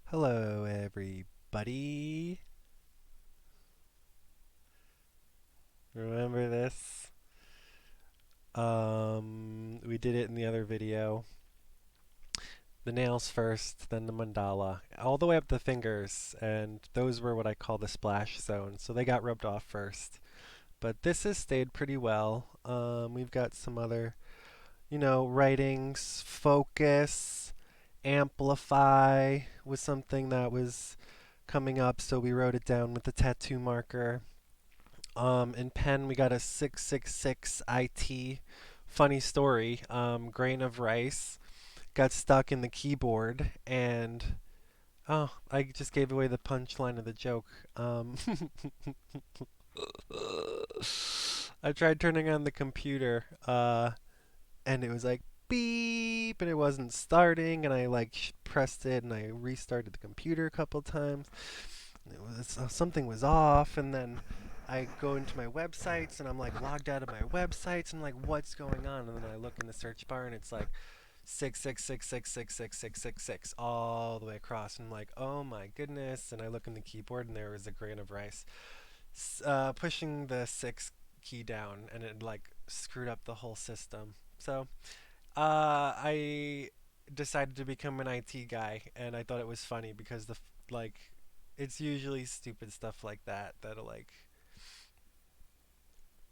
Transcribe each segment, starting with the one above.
Hello, everybody. Remember this? We did it in the other video. The nails first, then the mandala, all the way up the fingers, and those were what I call the splash zone, so they got rubbed off first. But this has stayed pretty well. We've got some other, writings, focus, amplify was something that was coming up, so we wrote it down with the tattoo marker. In pen, we got a 666 IT. Funny story. Grain of rice got stuck in the keyboard, and I just gave away the punchline of the joke. I tried turning on the computer, and it was like beep, and it wasn't starting, and I pressed it, and I restarted the computer a couple times. It was something was off, and then I go into my websites, and I'm like logged out of my websites, and I'm like, what's going on? And then I look in the search bar, and it's like 666666666 all the way across, and I'm like, oh my goodness! And I look in the keyboard, and there was a grain of rice pushing the six key down, and it like screwed up the whole system. So I decided to become an IT guy, and I thought it was funny because like it's usually stupid stuff like that that'll like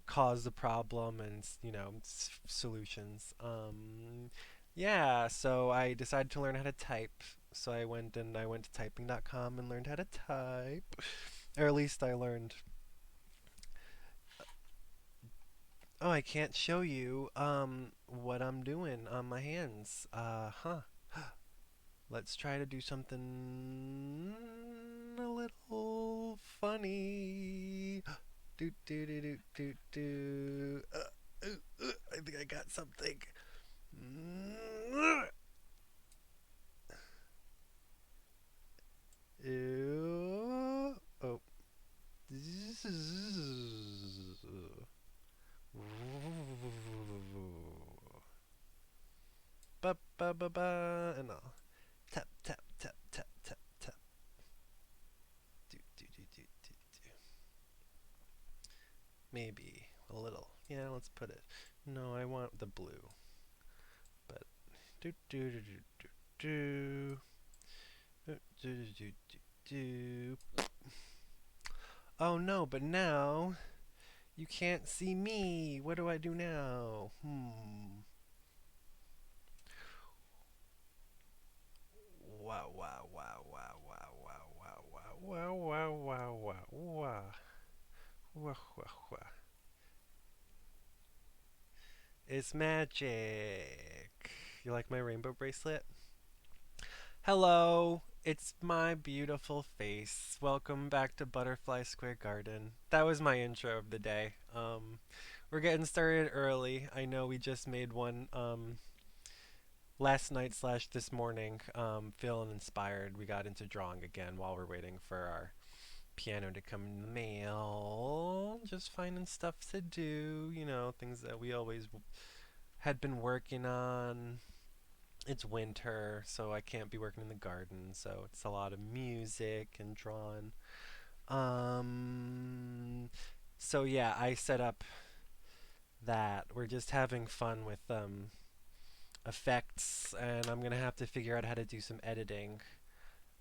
cause the problem and solutions. Yeah, so I decided to learn how to type. So I went to typing.com and learned how to type, or at least I learned. Oh, I can't show you what I'm doing on my hands. Let's try to do something a little funny. Do do do do do do. I think I got something. Ew. Oh. Ba ba ba ba, and I'll tap tap tap tap tap tap. Do do do do do do. Maybe a little. Yeah, let's put it. No, I want the blue. But do do do do do do do do do do. Oh no, but now you can't see me. What do I do now? Wow wow wow wow wow wow wow wow wow wow wow wow wow wow wow. It's magic. You like my rainbow bracelet? Hello, it's my beautiful face. Welcome back to Butterfly Square Garden. That was my intro of the day. We're getting started early. I know we just made one last night slash this morning. Feeling inspired. We got into drawing again while we're waiting for our piano to come in the mail. Just finding stuff to do. Things that we always had been working on. It's winter, so I can't be working in the garden, so it's a lot of music and drawing. Um, so yeah, I set up that. We're just having fun with effects, and I'm gonna have to figure out how to do some editing.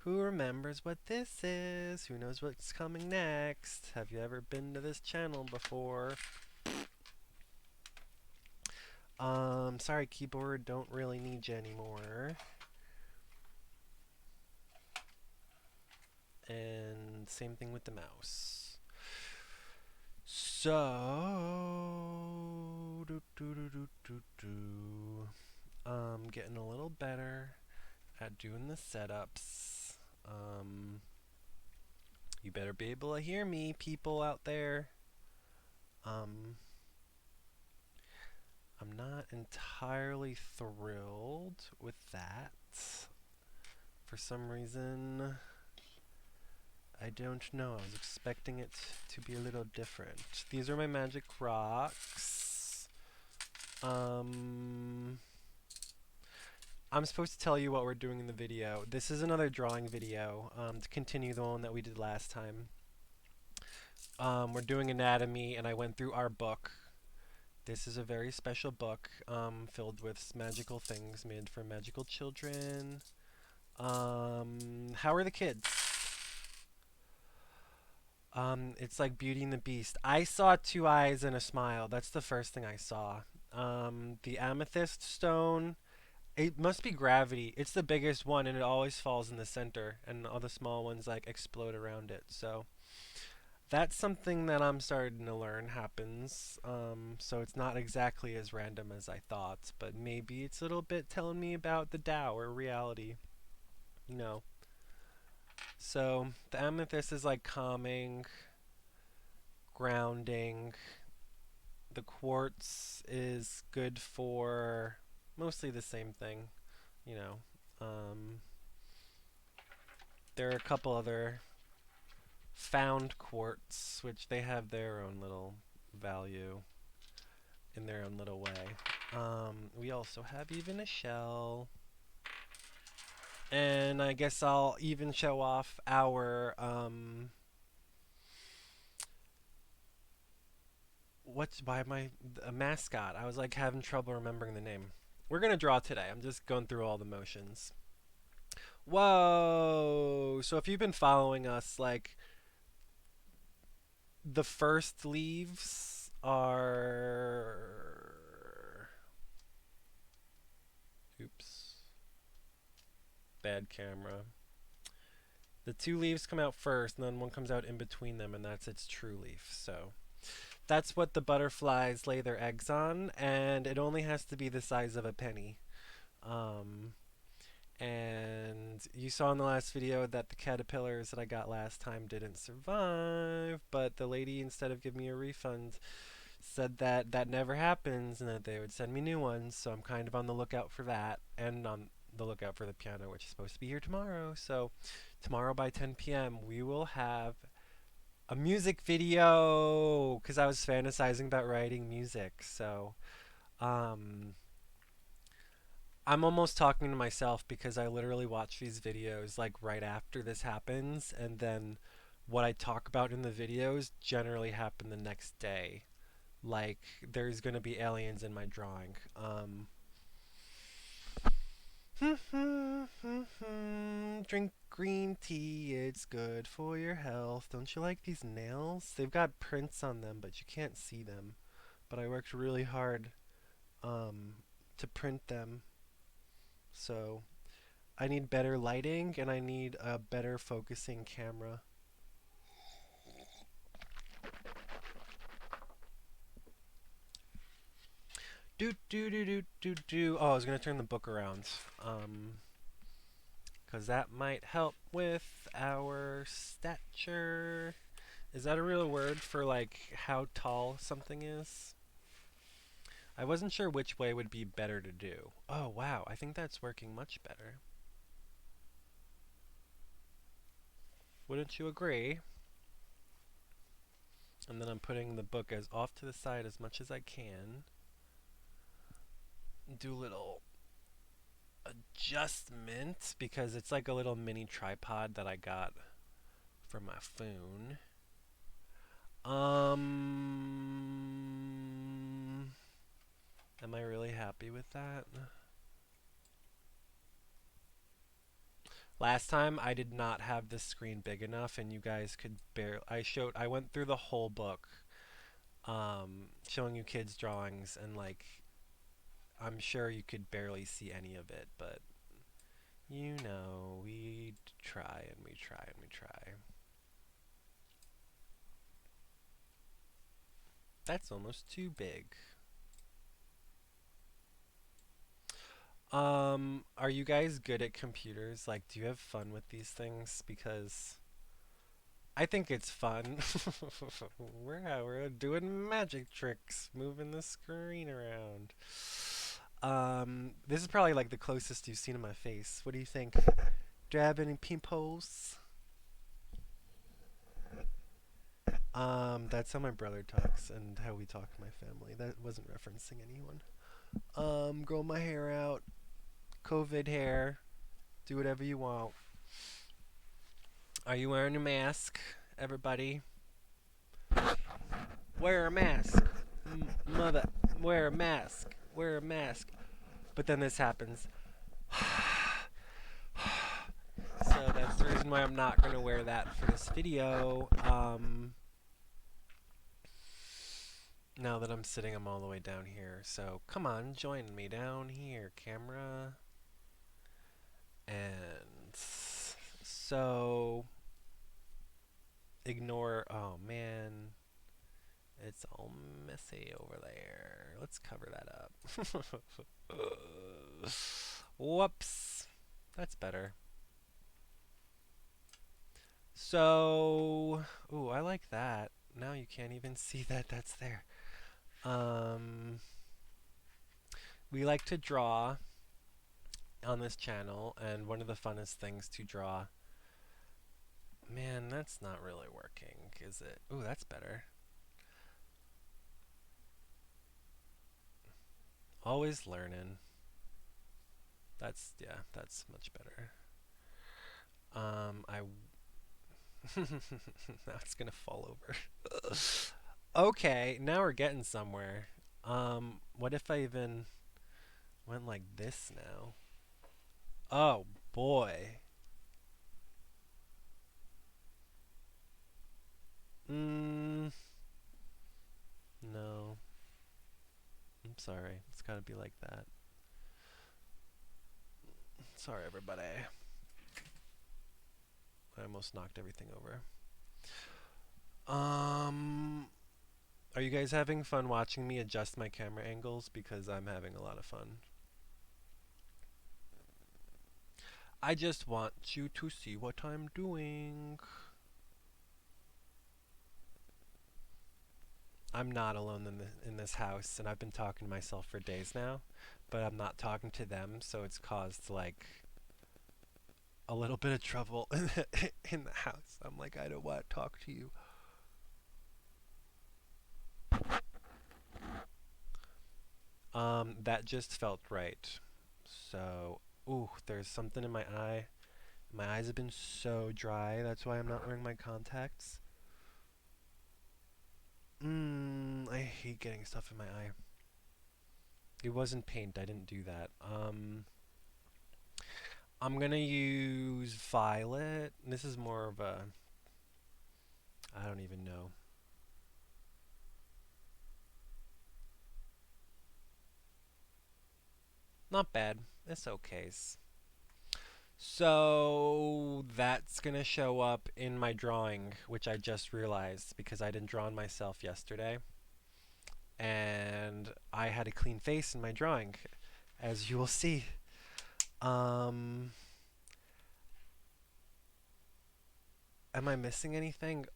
Who remembers what this is? Who knows what's coming next? Have you ever been to this channel before? Sorry, keyboard, don't really need you anymore. And same thing with the mouse. So, getting a little better at doing the setups. You better be able to hear me, people out there. Um, I'm not entirely thrilled with that. For some reason, I don't know. I was expecting it to be a little different. These are my magic rocks. I'm supposed to tell you what we're doing in the video. This is another drawing video to continue the one that we did last time. We're doing anatomy, and I went through our book. This is a very special book filled with magical things made for magical children. How are the kids? It's like Beauty and the Beast. I saw two eyes and a smile. That's the first thing I saw. The amethyst stone. It must be gravity. It's the biggest one, and it always falls in the center, and all the small ones like explode around it. So that's something that I'm starting to learn happens. So it's not exactly as random as I thought, but maybe it's a little bit telling me about the Tao or reality. You know. So the amethyst is like calming, grounding. The quartz is good for mostly the same thing. You know. Um, there are a couple other found quartz, which they have their own little value in their own little way. We also have even a shell. And I guess I'll even show off our, why am I, a mascot. I was like having trouble remembering the name. We're going to draw today. I'm just going through all the motions. Whoa! So if you've been following us, like, the first leaves are... Oops. Bad camera. The two leaves come out first, and then one comes out in between them, and that's its true leaf. So that's what the butterflies lay their eggs on, and it only has to be the size of a penny. Um, and you saw in the last video that the caterpillars that I got last time didn't survive, but the lady, instead of giving me a refund, said that that never happens and that they would send me new ones, so I'm kind of on the lookout for that, and on the lookout for the piano, which is supposed to be here tomorrow. So tomorrow by 10 p.m. we will have a music video, because I was fantasizing about writing music. So um, I'm almost talking to myself because I literally watch these videos like right after this happens, and then what I talk about in the videos generally happen the next day. Like there's gonna be aliens in my drawing. Drink green tea, it's good for your health. Don't you like these nails? They've got prints on them, but you can't see them. But I worked really hard um, to print them. So I need better lighting and I need a better focusing camera. Do do do do do do. Oh, I was gonna turn the book around. Because that might help with our stature. Is that a real word for like how tall something is? I wasn't sure which way would be better to do. Oh wow, I think that's working much better. Wouldn't you agree? And then I'm putting the book as off to the side as much as I can. Do a little adjustment because it's like a little mini tripod that I got for my phone. Am I really happy with that? Last time I did not have this screen big enough and you guys could barely, I went through the whole book showing you kids drawings and like I'm sure you could barely see any of it, but you know, we try and we try and we try. That's almost too big. Are you guys good at computers? Like, do you have fun with these things? Because I think it's fun. We're doing magic tricks, moving the screen around. This is probably like the closest you've seen of my face. What do you think? Do I have any pimples? That's how my brother talks and how we talk in my family. That wasn't referencing anyone. Grow my hair out. COVID hair. Do whatever you want. Are you wearing a mask, everybody? Wear a mask. Mother, wear a mask. Wear a mask. But then this happens. So that's the reason why I'm not going to wear that for this video. Now that I'm sitting, I'm all the way down here. So come on, join me down here, camera. And so ignore, oh man, it's all messy over there. Let's cover that up. Whoops. That's better. So, ooh, I like that. Now you can't even see that that's there. We like to draw on this channel, and one of the funnest things to draw. Man, that's not really working, is it? Ooh, that's better. Always learning. That's, yeah, that's much better. Now it's gonna fall over. Okay, now we're getting somewhere. What if I even went like this now? Oh boy. No. I'm sorry. It's gotta be like that. Sorry, everybody. I almost knocked everything over. Are you guys having fun watching me adjust my camera angles? Because I'm having a lot of fun. I just want you to see what I'm doing. I'm not alone in this house, and I've been talking to myself for days now, but I'm not talking to them, so it's caused like a little bit of trouble in the house. I'm like, I don't want to talk to you. That just felt right. So, ooh, there's something in my eye. My eyes have been so dry. That's why I'm not wearing my contacts. I hate getting stuff in my eye. It wasn't paint. I didn't do that. I'm gonna use violet. This is more of a, I don't even know. Not bad. It's okay. So that's gonna show up in my drawing, which I just realized because I didn't draw on myself yesterday. And I had a clean face in my drawing, as you will see. Am I missing anything?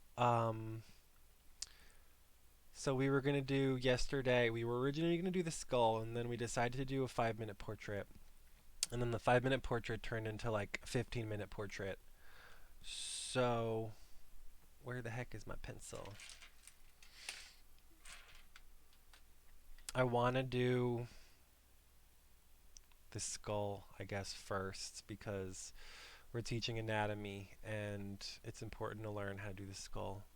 So we were gonna do yesterday, we were originally gonna do the skull, and then we decided to do a 5-minute portrait. And then the 5-minute portrait turned into like a 15-minute portrait. So, where the heck is my pencil? I want to do the skull, I guess, first because we're teaching anatomy and it's important to learn how to do the skull.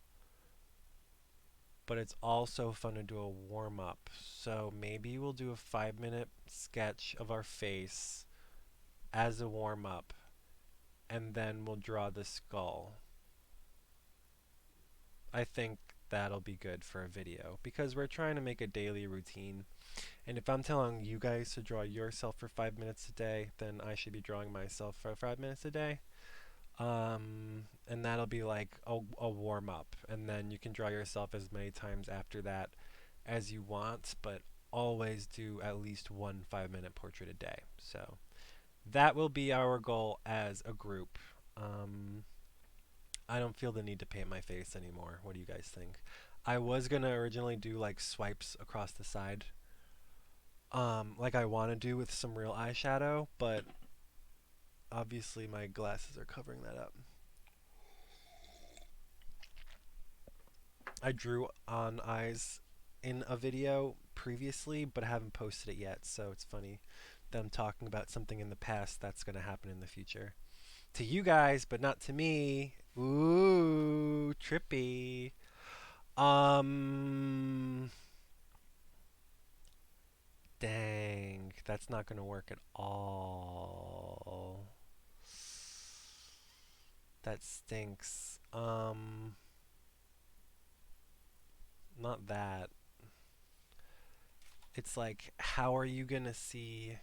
But it's also fun to do a warm-up. So maybe we'll do a 5-minute sketch of our face as a warm-up, and then we'll draw the skull. I think that'll be good for a video because we're trying to make a daily routine. And if I'm telling you guys to draw yourself for 5 minutes a day, then I should be drawing myself for 5 minutes a day. And that'll be like a warm-up. And then you can draw yourself as many times after that as you want, but always do at least one 5-minute portrait a day. So that will be our goal as a group. I don't feel the need to paint my face anymore. What do you guys think? I was going to originally do like swipes across the side, like I want to do with some real eyeshadow, but obviously my glasses are covering that up. I drew on eyes in a video previously, but I haven't posted it yet, so it's funny them talking about something in the past that's going to happen in the future. To you guys, but not to me. Ooh, trippy. Um, Dang, that's not going to work at all. That stinks. Not that. It's like, how are you going to see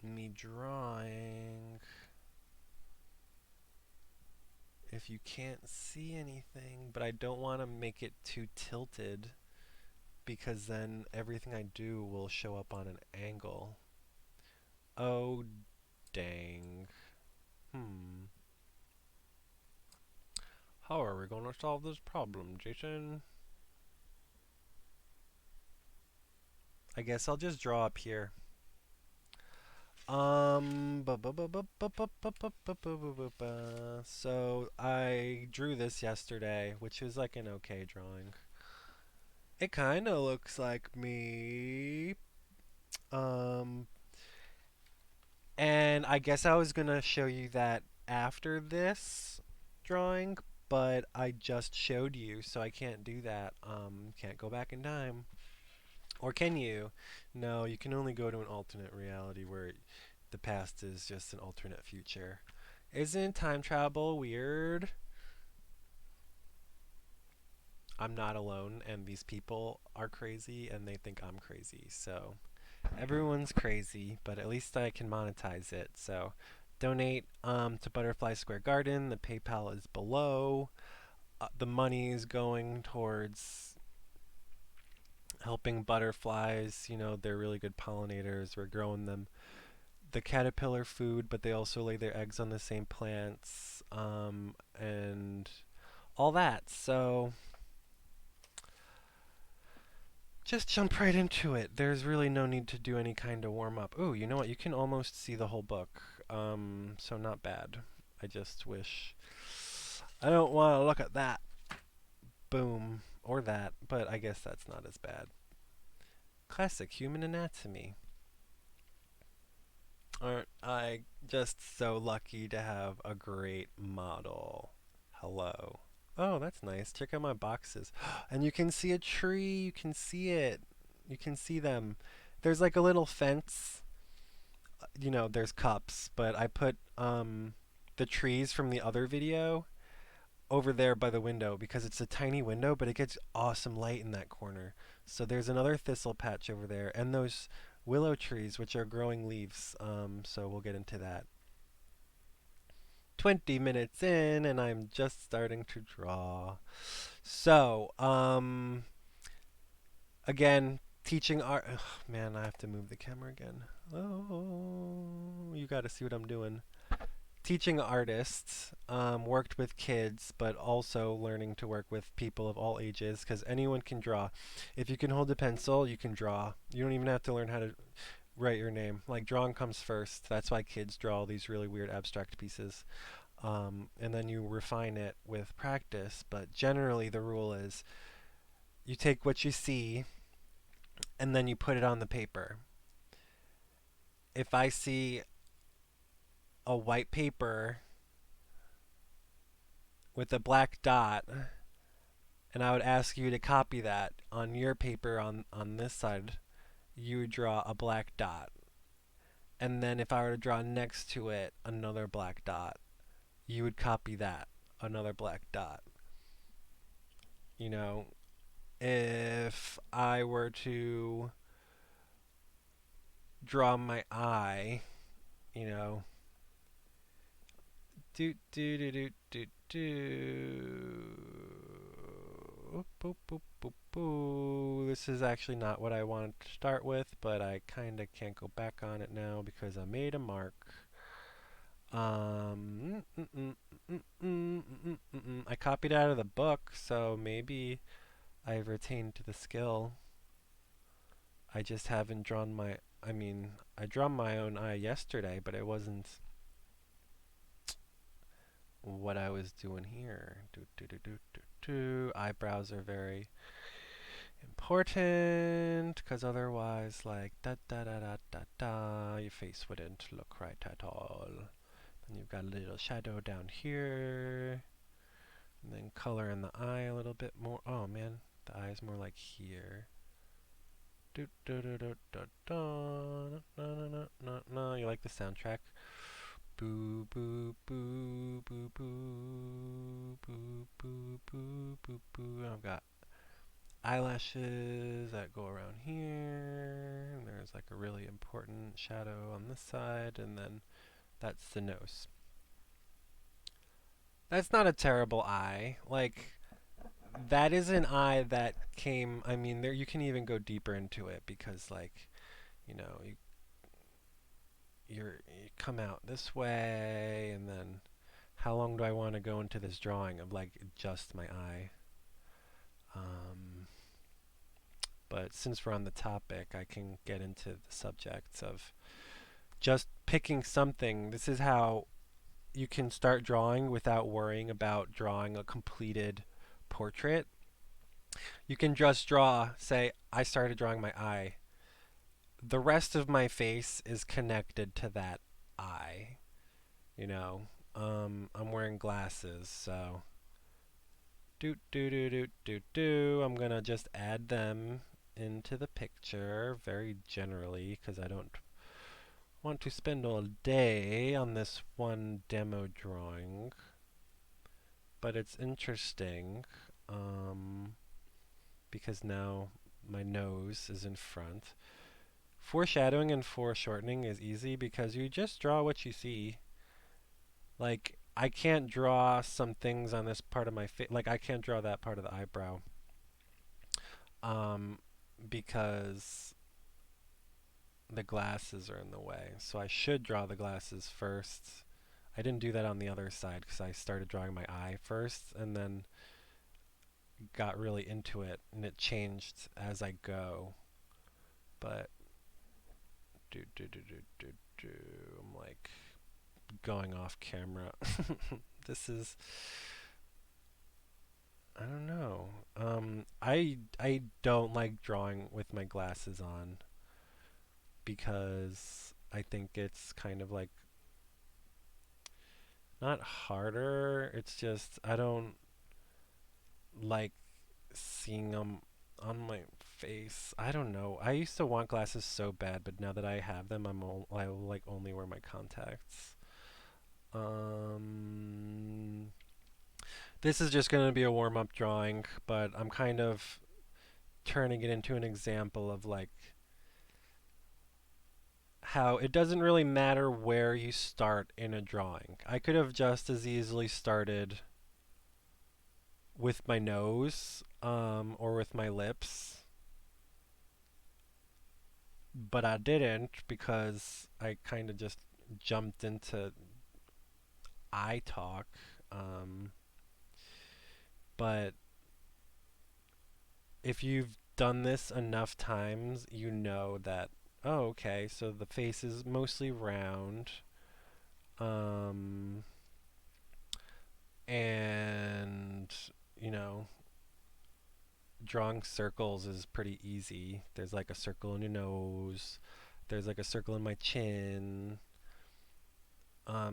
me drawing if you can't see anything? But I don't want to make it too tilted because then everything I do will show up on an angle. Oh, dang. Hmm. How are we going to solve this problem, Jason? I guess I'll just draw up here. So I drew this yesterday, which was like an okay drawing. It kind of looks like me. Um, and I guess I was gonna show you that after this drawing, but I just showed you, so I can't do that. Can't go back in time. Or can you? No, you can only go to an alternate reality where the past is just an alternate future. Isn't time travel weird? I'm not alone, and these people are crazy, and they think I'm crazy. So everyone's crazy, but at least I can monetize it. So donate to Butterfly Square Garden. The PayPal is below. The money is going towards helping butterflies. You know, they're really good pollinators. We're growing them the caterpillar food, but they also lay their eggs on the same plants, and all that. So just jump right into it. There's really no need to do any kind of warm up. Ooh, you know what? You can almost see the whole book. So not bad. I just wish I don't want to look at that. Boom. Or that, but I guess that's not as bad. Classic human anatomy. Aren't I just so lucky to have a great model? Hello. Oh, that's nice. Check out my boxes. And you can see a tree. You can see it. You can see them. There's like a little fence. You know, there's cups, but I put the trees from the other video over there by the window because it's a tiny window, but it gets awesome light in that corner. So there's another thistle patch over there, and those willow trees, which are growing leaves. So we'll get into that. 20 minutes in, and I'm just starting to draw. So, again, teaching art. Ugh, man, I have to move the camera again. Oh, you got to see what I'm doing. Teaching artists, worked with kids, but also learning to work with people of all ages because anyone can draw. If you can hold a pencil, you can draw. You don't even have to learn how to write your name. Like drawing comes first. That's why kids draw all these really weird abstract pieces. And then you refine it with practice. But generally, the rule is you take what you see and then you put it on the paper. If I see a white paper with a black dot, and I would ask you to copy that on your paper on this side, you would draw a black dot. And then if I were to draw next to it another black dot, you would copy that, another black dot. You know, if I were to draw my eye, you know, do do do do do do. Boop, boop, boop, boop. This is actually not what I wanted to start with, but I kind of can't go back on it now because I made a mark. I copied out of the book, so maybe I've retained the skill. I just haven't drawn my. I mean, I drew my own eye yesterday, but it wasn't what I was doing here. Eyebrows are very Important, because otherwise, like, da da da da da da, your face wouldn't look right at all. Then you've got a little shadow down here. And then color in the eye a little bit more. Oh man, the eye is more like here. Do do do do do do. No no no no no. You like the soundtrack? Boo boo boo boo boo boo boo boo boo boo. I've got eyelashes that go around here. And there's like a really important shadow on this side, and then that's the nose. That's not a terrible eye. Like, that is an eye that came. I mean, there you can even go deeper into it because, like, you know, you come out this way, and then how long do I want to go into this drawing of like just my eye? Um, but since we're on the topic, I can get into the subjects of just picking something. This is how you can start drawing without worrying about drawing a completed portrait. You can just draw, say, I started drawing my eye. The rest of my face is connected to that eye. You know, I'm wearing glasses, so do do do do do do. I'm gonna just add them into the picture very generally because I don't want to spend all day on this one demo drawing. But it's interesting because now my nose is in front. Foreshadowing and foreshortening is easy because you just draw what you see. Like, I can't draw some things on this part of my face. Like, I can't draw that part of the eyebrow um, because the glasses are in the way. So I should draw the glasses first. I didn't do that on the other side because I started drawing my eye first and then got really into it, and it changed as I go. But do do do do do do. I'm like going off camera. This is, I don't know. I don't like drawing with my glasses on because I think it's kind of like not harder. It's just I don't like seeing them on my face. I don't know. I used to want glasses so bad, but now that I have them, I like only wear my contacts. Um, this is just going to be a warm-up drawing, but I'm kind of turning it into an example of like how it doesn't really matter where you start in a drawing. I could have just as easily started with my nose or with my lips, but I didn't because I kind of just jumped into eye talk. Um, but if you've done this enough times, you know that, oh, okay, so the face is mostly round. Um, and, you know, drawing circles is pretty easy. There's like a circle in your nose, there's like a circle in my chin.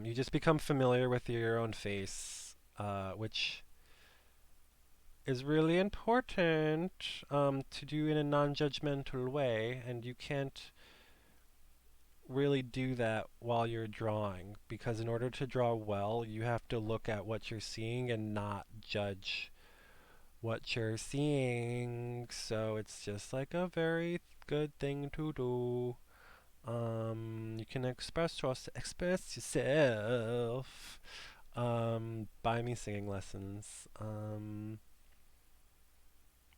You just become familiar with your own face, which is really important to do in a non-judgmental way, and you can't really do that while you're drawing because in order to draw well, you have to look at what you're seeing and not judge what you're seeing. So it's just like a very good thing to do. You can express yourself by me singing lessons.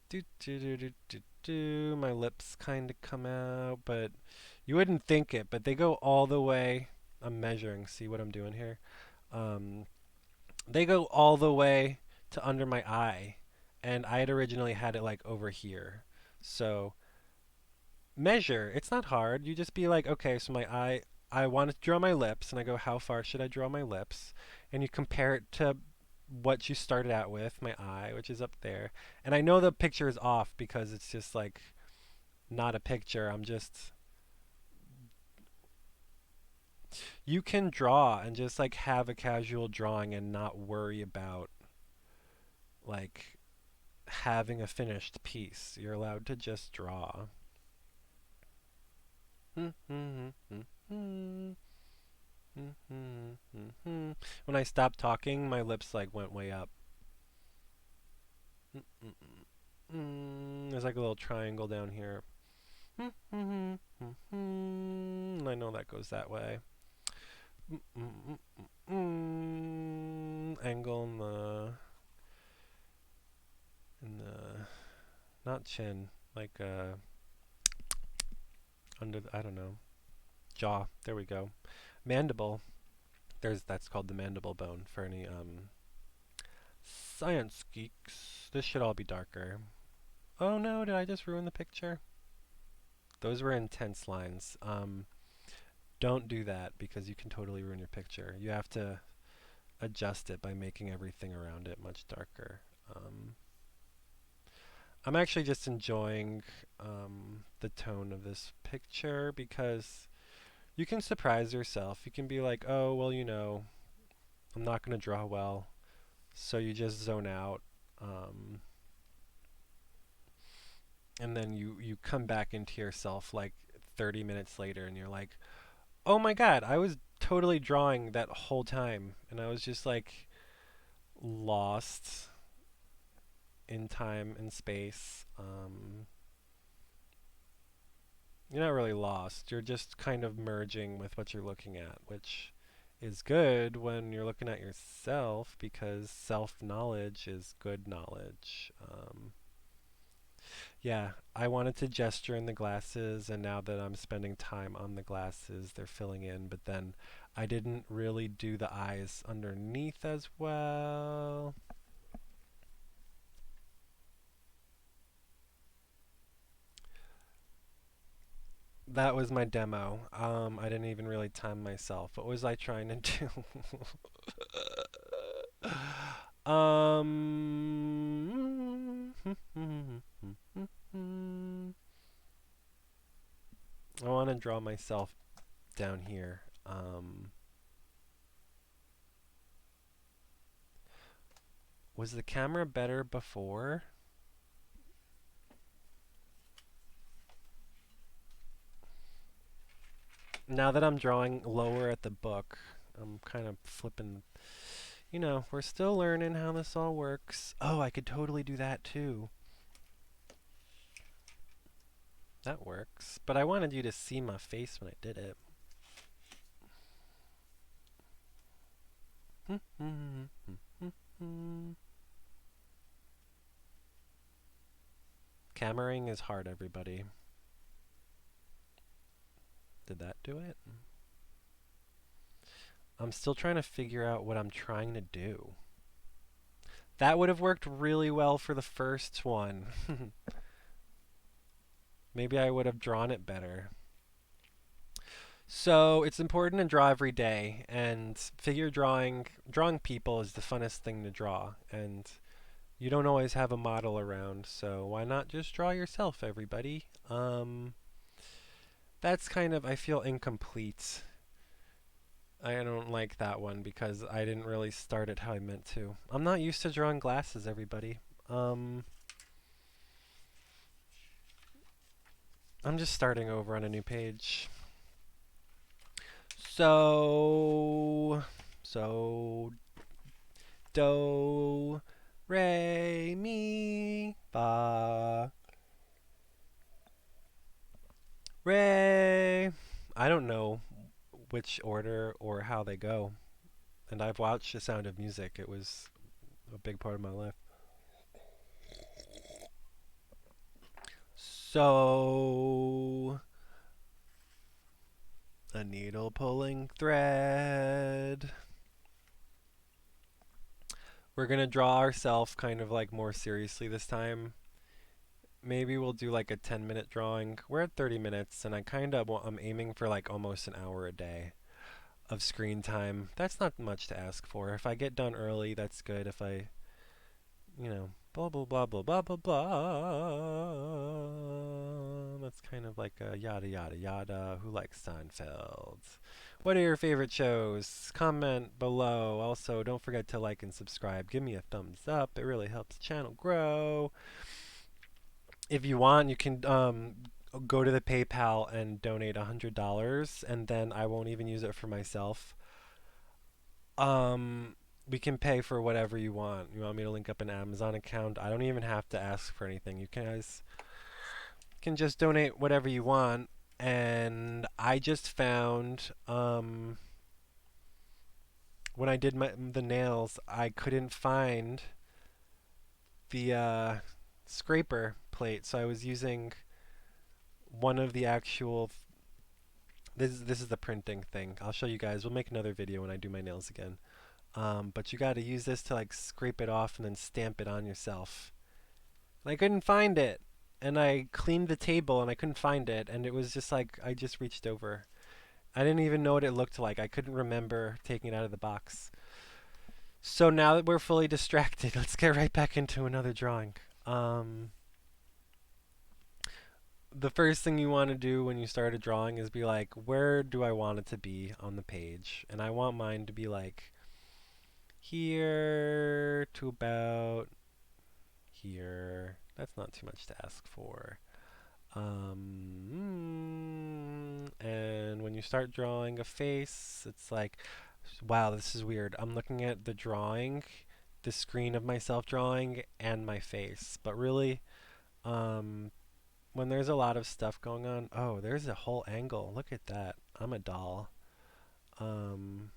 Do do do do do do. My lips kind of come out, but you wouldn't think it. But they go all the way. I'm measuring. See what I'm doing here? Um, they go all the way to under my eye, and I had originally had it like over here. So measure. It's not hard. You just be like, okay, so my eye. I want to draw my lips, and I go, how far should I draw my lips? And you compare it to what you started out with, my eye, which is up there. And I know the picture is off because it's just like not a picture. I'm just you can draw and just like have a casual drawing and not worry about like having a finished piece. You're allowed to just draw. When I stopped talking, my lips like went way up. There's like a little triangle down here. And I know that goes that way. Angle in the not chin, like under the, I don't know, jaw. There we go. Mandible. That's called the mandible bone for any science geeks. This should all be darker. Oh no, did I just ruin the picture? Those were intense lines. Don't do that because you can totally ruin your picture. You have to adjust it by making everything around it much darker. I'm actually just enjoying the tone of this picture because you can surprise yourself. You can be like, oh, well, I'm not going to draw well. So you just zone out. And then you come back into yourself like 30 minutes later and you're like, oh my god, I was totally drawing that whole time. And I was just like lost in time and space. You're not really lost. You're just kind of merging with what you're looking at, which is good when you're looking at yourself because self-knowledge is good knowledge. Yeah, I wanted to gesture in the glasses, and now that I'm spending time on the glasses, they're filling in, but then I didn't really do the eyes underneath as well. That was my demo. I didn't even really time myself. What was I trying to do? I want to draw myself down here. Was the camera better before? Now that I'm drawing lower at the book, I'm kind of flipping. We're still learning how this all works. Oh, I could totally do that too. That works. But I wanted you to see my face when I did it. Cameraing is hard, everybody. Did that do it? I'm still trying to figure out what I'm trying to do. That would have worked really well for the first one. Maybe I would have drawn it better. So it's important to draw every day, and drawing people is the funnest thing to draw, and you don't always have a model around, so why not just draw yourself, everybody? That's kind of, I feel incomplete. I don't like that one because I didn't really start it how I meant to. I'm not used to drawing glasses, everybody. I'm just starting over on a new page. So, do, re, mi, fa, re. I don't know which order or how they go. And I've watched The Sound of Music. It was a big part of my life. So, a needle pulling thread. We're going to draw ourselves kind of like more seriously this time. Maybe we'll do like a 10-minute drawing. We're at 30 minutes and I'm aiming for like almost an hour a day. of screen time. That's not much to ask for. If I get done early, that's good. If I, blah, blah, blah, blah, blah, blah, blah. That's kind of like a yada, yada, yada. Who likes Seinfeld? What are your favorite shows? Comment below. Also, don't forget to like and subscribe. Give me a thumbs up. It really helps the channel grow. If you want, you can go to the PayPal and donate $100, and then I won't even use it for myself. Um, we can pay for whatever you want. You want me to link up an Amazon account? I don't even have to ask for anything. You guys can just donate whatever you want. And I just found when I did the nails, I couldn't find the scraper plate, so I was using one of the actual. This is the printing thing. I'll show you guys. We'll make another video when I do my nails again. But you got to use this to like scrape it off and then stamp it on yourself. And I couldn't find it, and I cleaned the table and I couldn't find it, and it was just like I just reached over. I didn't even know what it looked like. I couldn't remember taking it out of the box. So now that we're fully distracted, let's get right back into another drawing. The first thing you want to do when you start a drawing is be like, where do I want it to be on the page? And I want mine to be like here to about here. That's not too much to ask for. And when you start drawing a face, it's like, wow, this is weird. I'm looking at the drawing, the screen of myself drawing, and my face. But really, when there's a lot of stuff going on, oh, there's a whole angle. Look at that. I'm a doll. Um,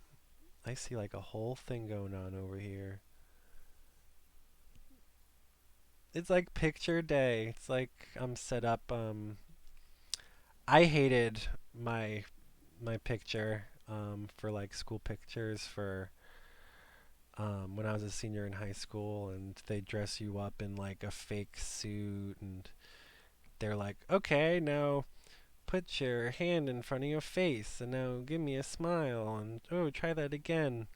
I see like a whole thing going on over here. It's like picture day. It's like I'm set up. I hated my picture for like school pictures for when I was a senior in high school, and they dress you up in like a fake suit, and they're like, okay, now put your hand in front of your face, and now give me a smile, and oh, try that again.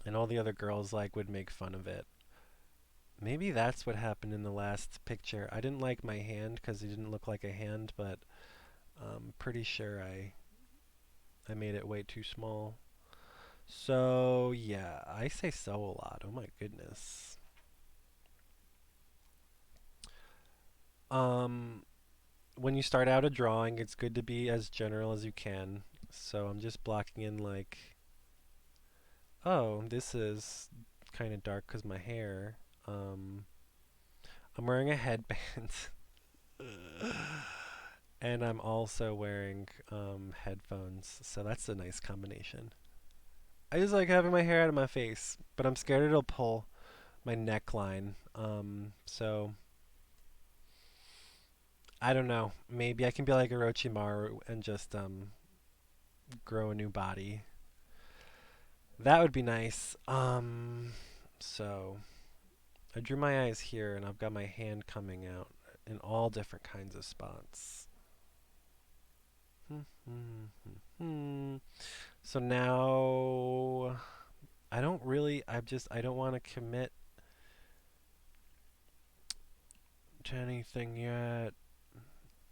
And all the other girls like would make fun of it. Maybe that's what happened in the last picture. I didn't like my hand because it didn't look like a hand, but I'm pretty sure I made it way too small. So yeah, I say so a lot. Oh my goodness. Um, when you start out a drawing, it's good to be as general as you can. So I'm just blocking in like, oh, this is kind of dark because my hair. Um, I'm wearing a headband. And I'm also wearing headphones, so that's a nice combination. I just like having my hair out of my face, but I'm scared it'll pull my neckline. So I don't know. Maybe I can be like Orochimaru and just grow a new body. That would be nice. So I drew my eyes here, and I've got my hand coming out in all different kinds of spots. So now I don't want to commit to anything yet.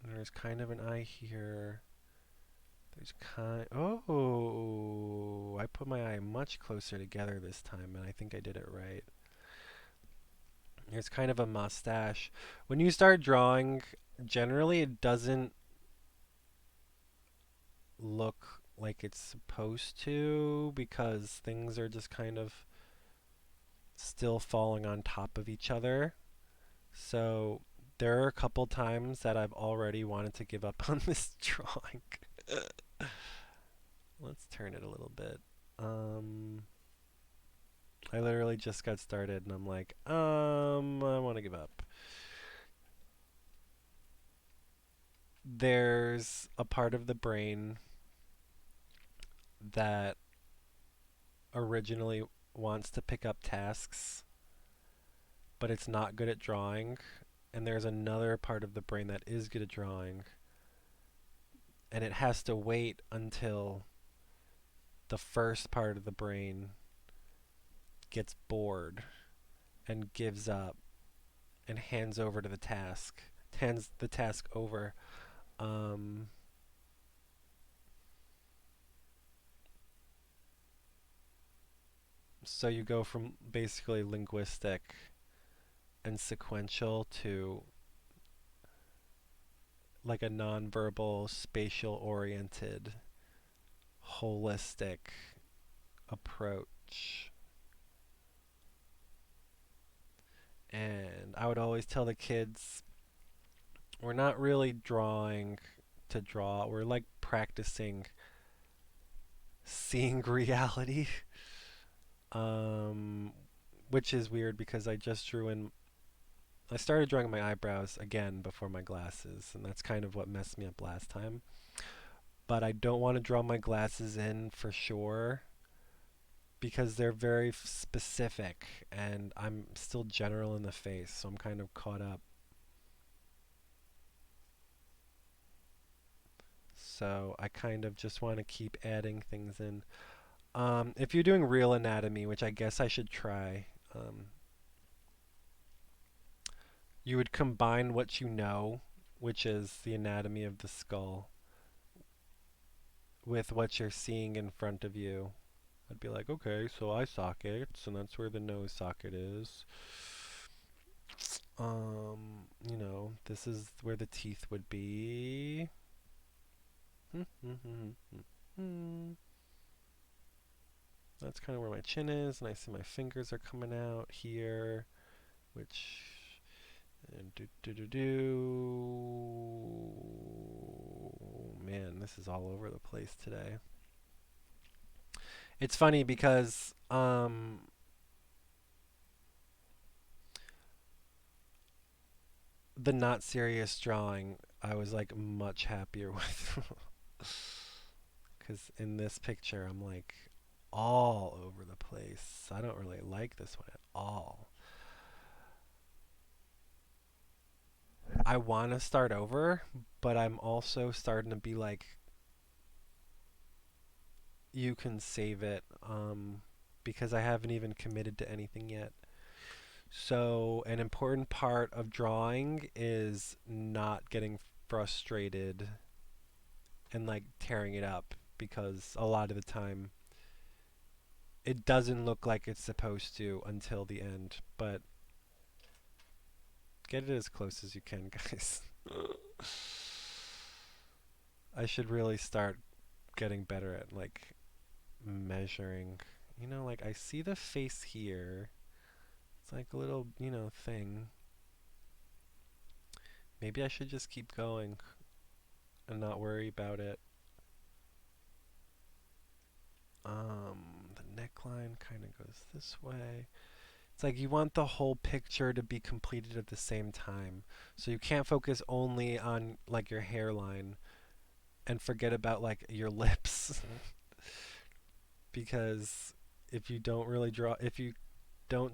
There's kind of an eye here. Oh, I put my eye much closer together this time, and I think I did it right. There's kind of a mustache. When you start drawing, generally it doesn't look like it's supposed to because things are just kind of still falling on top of each other. So there are a couple times that I've already wanted to give up on this drawing. Let's turn it a little bit. I literally just got started and I'm like, I want to give up. There's a part of the brain that originally wants to pick up tasks, but it's not good at drawing. And there's another part of the brain that is good at drawing, and it has to wait until the first part of the brain gets bored and gives up and hands over to the task, hands the task over. Um, so you go from basically linguistic and sequential to like a nonverbal, spatial oriented, holistic approach. And I would always tell the kids, we're not really drawing to draw, we're like practicing seeing reality. Um, which is weird because I started drawing my eyebrows again before my glasses, and that's kind of what messed me up last time. But I don't want to draw my glasses in for sure because they're very specific, and I'm still general in the face, so I'm kind of caught up. So I kind of just want to keep adding things in. If you're doing real anatomy, which I guess I should try, you would combine what you know, which is the anatomy of the skull, with what you're seeing in front of you. I'd be like, okay, so eye sockets, and that's where the nose socket is. This is where the teeth would be. That's kind of where my chin is, and I see my fingers are coming out here, which and do do do do. Man, this is all over the place today. It's funny because the not serious drawing I was like much happier with because in this picture I'm like all over the place. I don't really like this one at all. I want to start over, but I'm also starting to be like, you can save it because I haven't even committed to anything yet. So, an important part of drawing is not getting frustrated and like tearing it up because a lot of the time it doesn't look like it's supposed to until the end. But get it as close as you can, guys. I should really start getting better at like measuring. Like I see the face here. It's like a little, thing. Maybe I should just keep going and not worry about it. The neckline kind of goes this way. It's like you want the whole picture to be completed at the same time. So you can't focus only on like your hairline and forget about like your lips because if you don't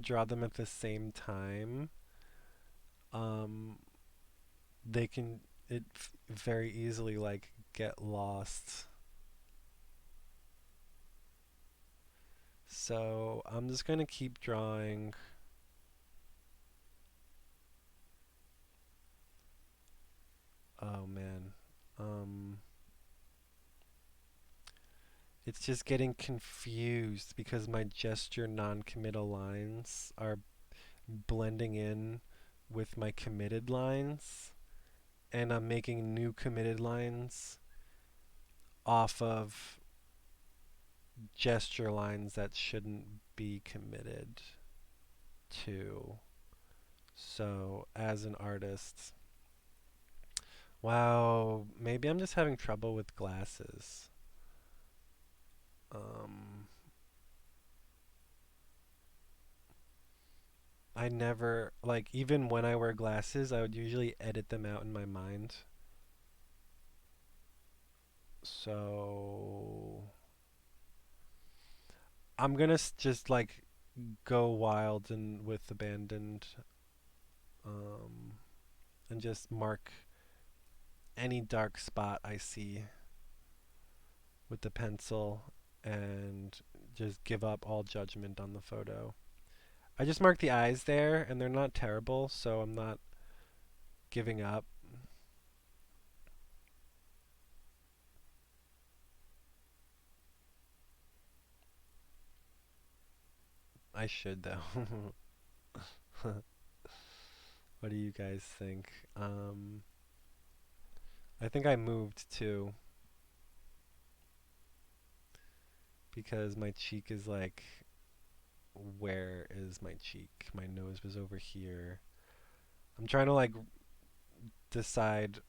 draw them at the same time, um they can very easily like get lost. So I'm just gonna keep drawing. Oh man. Um, it's just getting confused because my gesture non-committal lines are blending in with my committed lines, and I'm making new committed lines off of gesture lines that shouldn't be committed to. So, as an artist, wow, maybe I'm just having trouble with glasses. Um, I never, like, even when I wear glasses, I would usually edit them out in my mind. So, I'm gonna just, like, go wild and with abandoned, um, and just mark any dark spot I see with the pencil and just give up all judgment on the photo. I just marked the eyes there, and they're not terrible, so I'm not giving up. I should, though. What do you guys think? I think I moved too because my cheek is like, where is my cheek? My nose was over here. I'm trying to like decide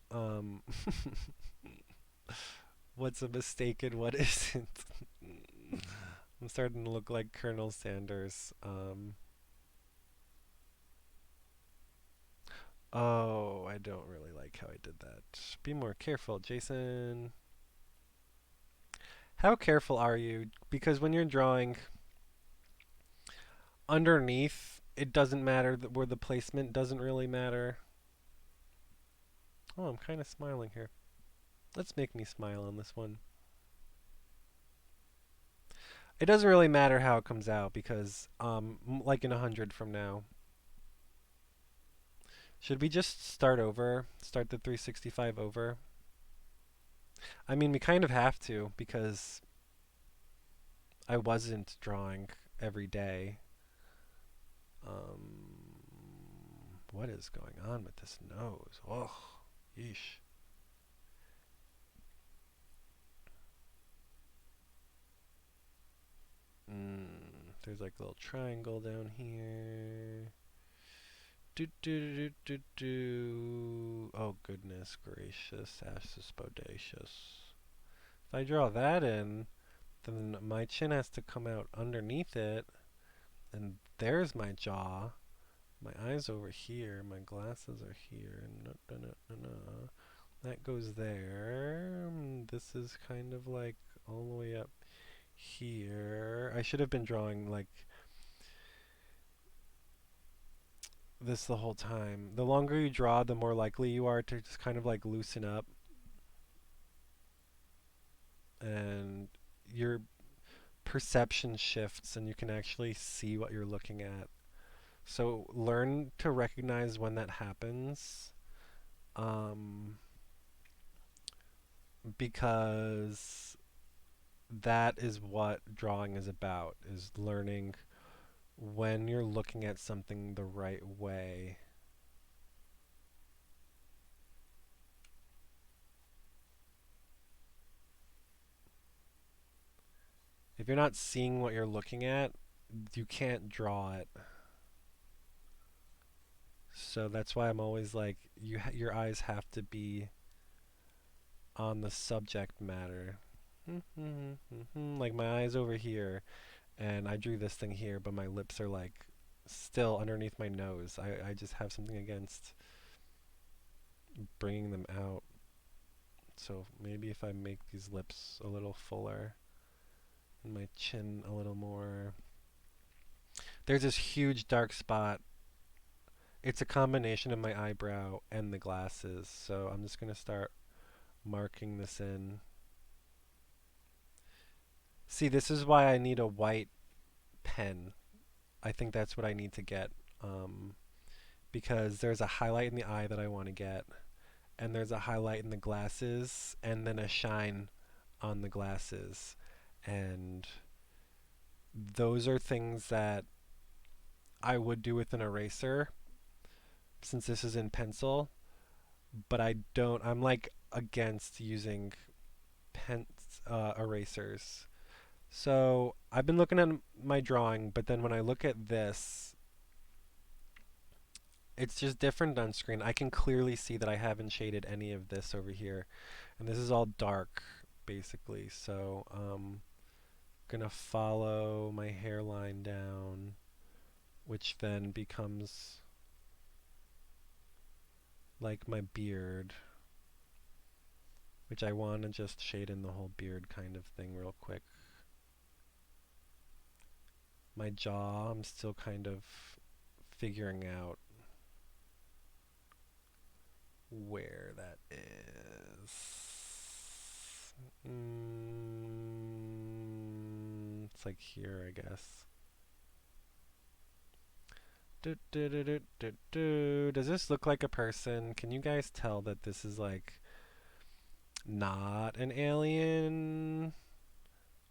what's a mistake and what isn't. I'm starting to look like Colonel Sanders. Oh, I don't really like how I did that. Be more careful, Jason. How careful are you? Because when you're drawing underneath, it doesn't matter where the placement doesn't really matter. Oh, I'm kind of smiling here. Let's make me smile on this one. It doesn't really matter how it comes out because, like in 100 from now. Should we just start over? Start the 365 over? I mean, we kind of have to because I wasn't drawing every day. What is going on with this nose? Oh, yeesh. There's like a little triangle down here. Do do do do do. Oh goodness gracious, asses bodacious. If I draw that in, then my chin has to come out underneath it, and there's my jaw. My eyes over here, my glasses are here. No, no, no, no, no. That goes there. This is kind of like all the way up here. I should have been drawing like this the whole time. The longer you draw, the more likely you are to just kind of like loosen up, and your perception shifts and you can actually see what you're looking at. So learn to recognize when that happens, um, because that is what drawing is about, is learning when you're looking at something the right way. If you're not seeing what you're looking at, you can't draw it. So that's why I'm always like, your eyes have to be on the subject matter. Like my eyes over here, and I drew this thing here, but my lips are like still underneath my nose. I just have something against bringing them out. So maybe if I make these lips a little fuller and my chin a little more. There's this huge dark spot. It's a combination of my eyebrow and the glasses. So I'm just going to start marking this in. See, this is why I need a white pen. I think that's what I need to get. Um, because there's a highlight in the eye that I want to get, and there's a highlight in the glasses, and then a shine on the glasses. And those are things that I would do with an eraser since this is in pencil, but I don't. I'm like against using pen erasers. So I've been looking at my drawing, but then when I look at this, it's just different on screen. I can clearly see that I haven't shaded any of this over here, and this is all dark basically. So gonna follow my hairline down, which then becomes like my beard, which I want to just shade in the whole beard kind of thing real quick. My jaw, I'm still kind of figuring out where that is. looks like here, I guess. Do, do, do, do, do, do. Does this look like a person? Can you guys tell that this is like not an alien?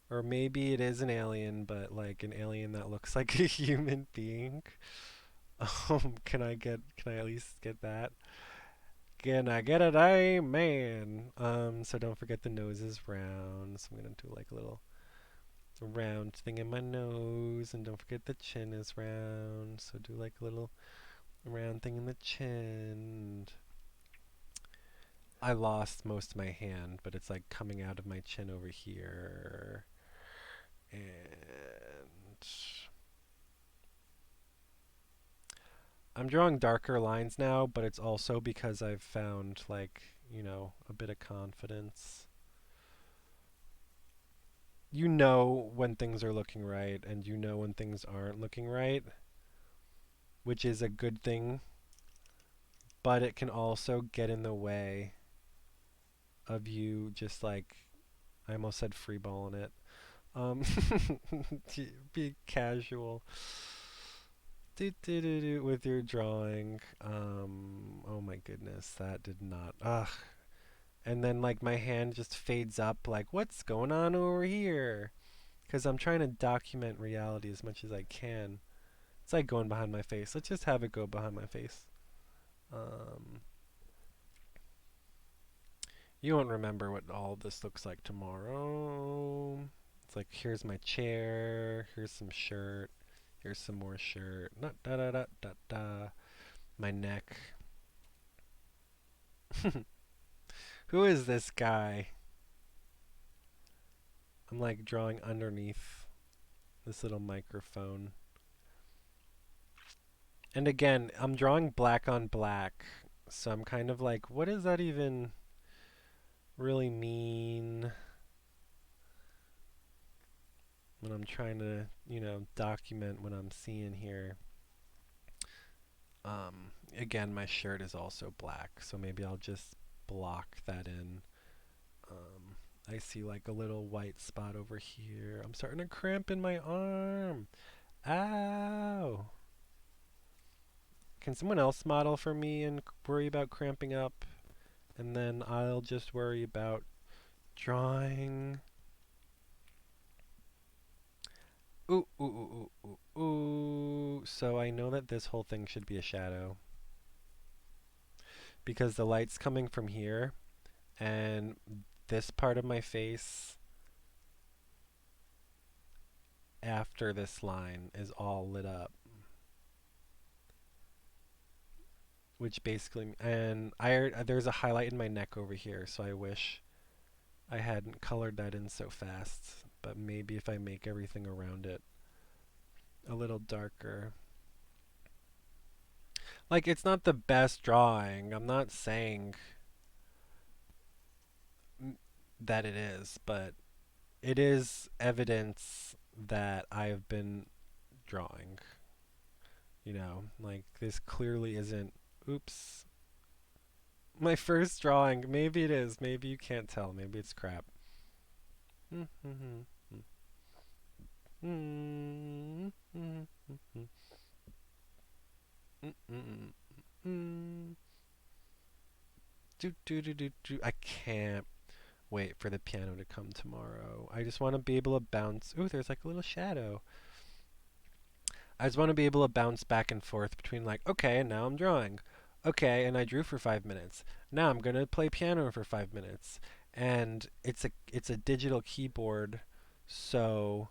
Or maybe it is an alien, but like an alien that looks like a human being. Can I at least get that? Can I get it? Amen. So don't forget the nose is round. So I'm gonna do like a little round thing in my nose, and don't forget the chin is round. So do like a little round thing in the chin. I lost most of my hand, but it's like coming out of my chin over here. And I'm drawing darker lines now, but it's also because I've found like, a bit of confidence. You know when things are looking right, and you know when things aren't looking right, which is a good thing, but it can also get in the way of you just like, I almost said freeballing it. Um, be casual. With your drawing. Oh my goodness, that did not. Ugh. And then like my hand just fades up. Like, what's going on over here? Because I'm trying to document reality as much as I can. It's like going behind my face. Let's just have it go behind my face. Um, you won't remember what all this looks like tomorrow. It's like, here's my chair. Here's some shirt. Here's some more shirt. Da da da da da. My neck. Who is this guy? I'm like drawing underneath this little microphone. And again, I'm drawing black on black. So I'm kind of like, what does that even really mean when I'm trying to, document what I'm seeing here? Again, my shirt is also black, so maybe I'll just block that in. I see like a little white spot over here. I'm starting to cramp in my arm. Ow! Can someone else model for me and worry about cramping up? And then I'll just worry about drawing. Ooh, ooh, ooh, ooh, ooh, ooh. So I know that this whole thing should be a shadow, because the light's coming from here, and this part of my face after this line is all lit up. Which basically, and there's a highlight in my neck over here, so I wish I hadn't colored that in so fast. But maybe if I make everything around it a little darker. Like, it's not the best drawing. I'm not saying that it is, but it is evidence that I've been drawing. Like this clearly isn't, oops, my first drawing. Maybe it is. Maybe you can't tell. Maybe it's crap. I can't wait for the piano to come tomorrow. I just want to be able to bounce. Ooh, there's like a little shadow. I just want to be able to bounce back and forth between like, okay, and now I'm drawing. Okay, and I drew for 5 minutes. Now I'm gonna play piano for 5 minutes. And it's a digital keyboard, so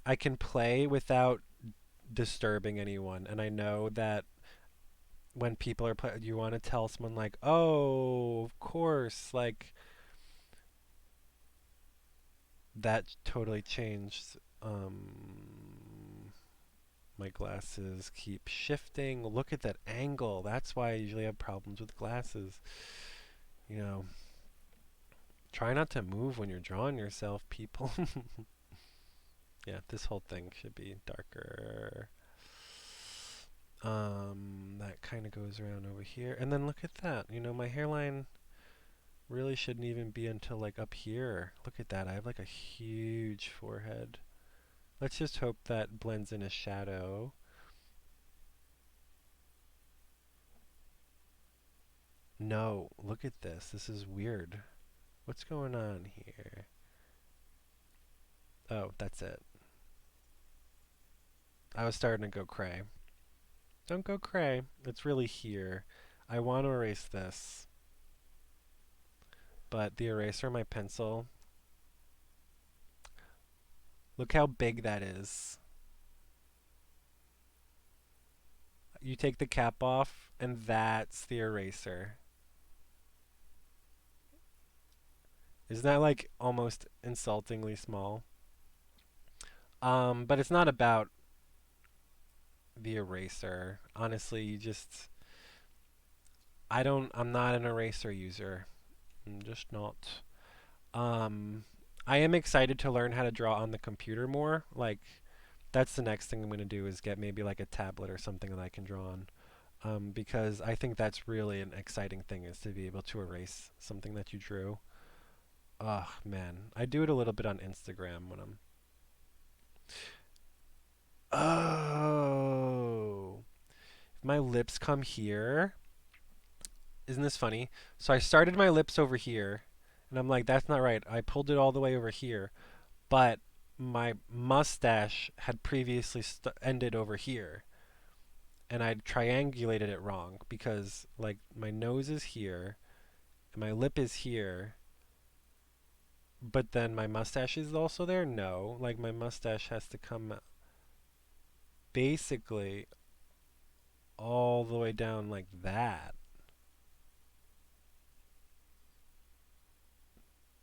I can play without disturbing anyone. And I know that when people are playing, you want to tell someone like, oh, of course, like that totally changed. My glasses keep shifting. Look at that angle. That's why I usually have problems with glasses. You know, try not to move when you're drawing yourself, people. Yeah, this whole thing should be darker. That kind of goes around over here. And then look at that. My hairline really shouldn't even be until like up here. Look at that. I have like a huge forehead. Let's just hope that blends in a shadow. No, look at this. This is weird. What's going on here? Oh, that's it. I was starting to go cray. Don't go cray. It's really here. I want to erase this, but the eraser on my pencil, look how big that is. You take the cap off, and that's the eraser. Isn't that like almost insultingly small? But it's not about the eraser. Honestly, I'm not an eraser user. I'm just not. Um, I am excited to learn how to draw on the computer more. Like, that's the next thing I'm going to do is get maybe like a tablet or something that I can draw on. Because I think that's really an exciting thing is to be able to erase something that you drew. Oh, man. I do it a little bit on Instagram when I'm... Oh! If my lips come here... Isn't this funny? So I started my lips over here, and I'm like, that's not right. I pulled it all the way over here, but my mustache had previously ended over here, and I triangulated it wrong because like my nose is here, and my lip is here, but then my mustache is also there? No, like my mustache has to come basically all the way down like that.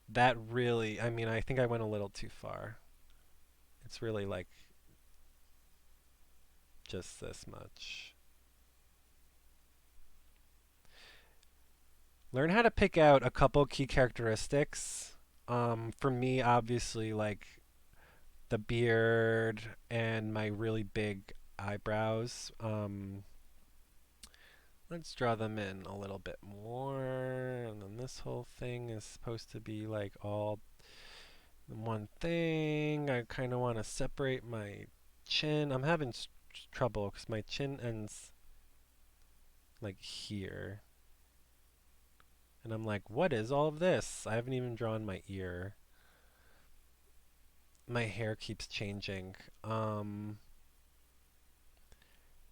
That really, I mean, I think I went a little too far. It's really like just this much. Learn how to pick out a couple key characteristics. For me, obviously, like the beard and my really big eyebrows. Let's draw them in a little bit more. And then this whole thing is supposed to be like all one thing. I kind of want to separate my chin. I'm having trouble because my chin ends like here. And I'm like, what is all of this? I haven't even drawn my ear. My hair keeps changing.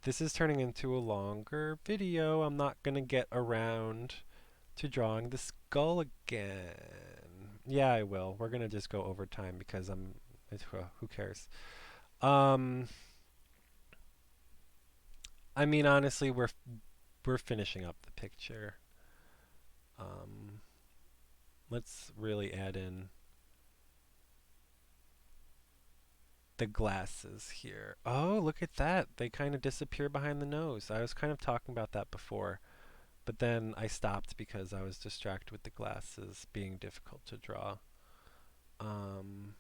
This is turning into a longer video. I'm not going to get around to drawing the skull again. Yeah, I will. We're going to just go over time because who cares? Um, I mean, honestly, we're finishing up the picture. Um, let's really add in the glasses here. Oh, look at that. They kind of disappear behind the nose. I was kind of talking about that before, but then I stopped because I was distracted with the glasses being difficult to draw. Um,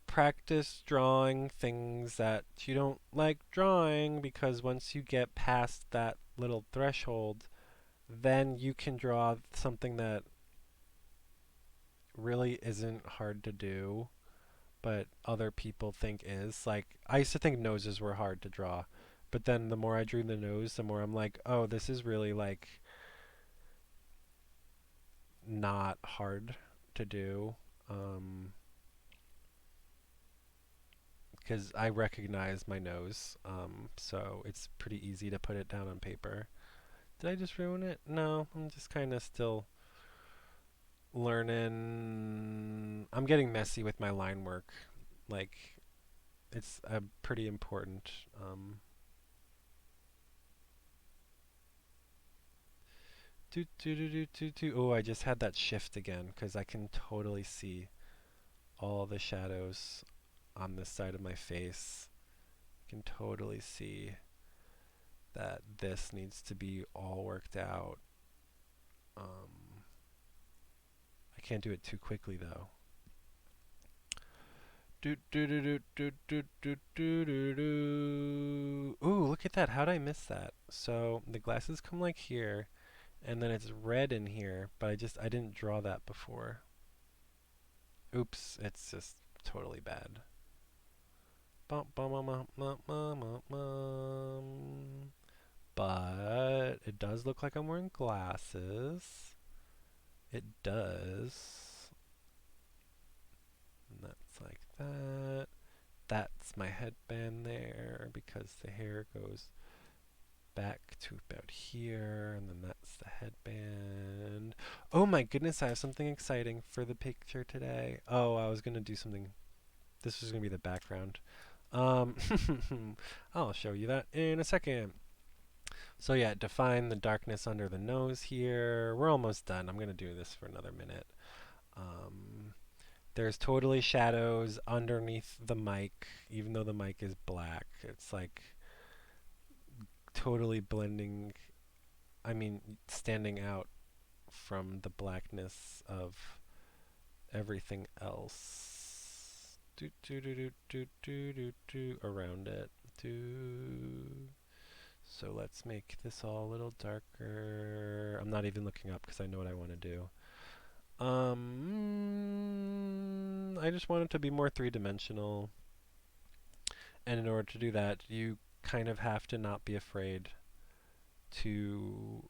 Practice drawing things that you don't like drawing because once you get past that little threshold, then you can draw something that really isn't hard to do but other people think is. Like, I used to think noses were hard to draw, but then the more I drew the nose, the more I'm like, oh, this is really like not hard to do. Because I recognize my nose, so it's pretty easy to put it down on paper. Did I just ruin it? No, I'm just kind of still learning. I'm getting messy with my line work. Like, it's a pretty important Oh, I just had that shift again because I can totally see all the shadows on this side of my face. I can totally see that this needs to be all worked out. I can't do it too quickly though. Ooh, look at that. How'd I miss that? So the glasses come like here, and then it's red in here, but I didn't draw that before. Oops, it's just totally bad. Bum, bum, bum, bum, bum, bum, bum, bum. But it does look like I'm wearing glasses. It does. And that's like that. That's my headband there because the hair goes back to about here, and then that's the headband. Oh my goodness, I have something exciting for the picture today. Oh, I was going to do something. This was going to be the background. Um, I'll show you that in a second. So yeah, define the darkness under the nose here. We're almost done. I'm going to do this for another minute. Um, there's totally shadows underneath the mic, even though the mic is black. It's like totally blending, I mean, standing out from the blackness of everything else. Do do do do do do do do around it. Do. So let's make this all a little darker. I'm not even looking up because I know what I want to do. I just want it to be more three-dimensional. And in order to do that, you kind of have to not be afraid to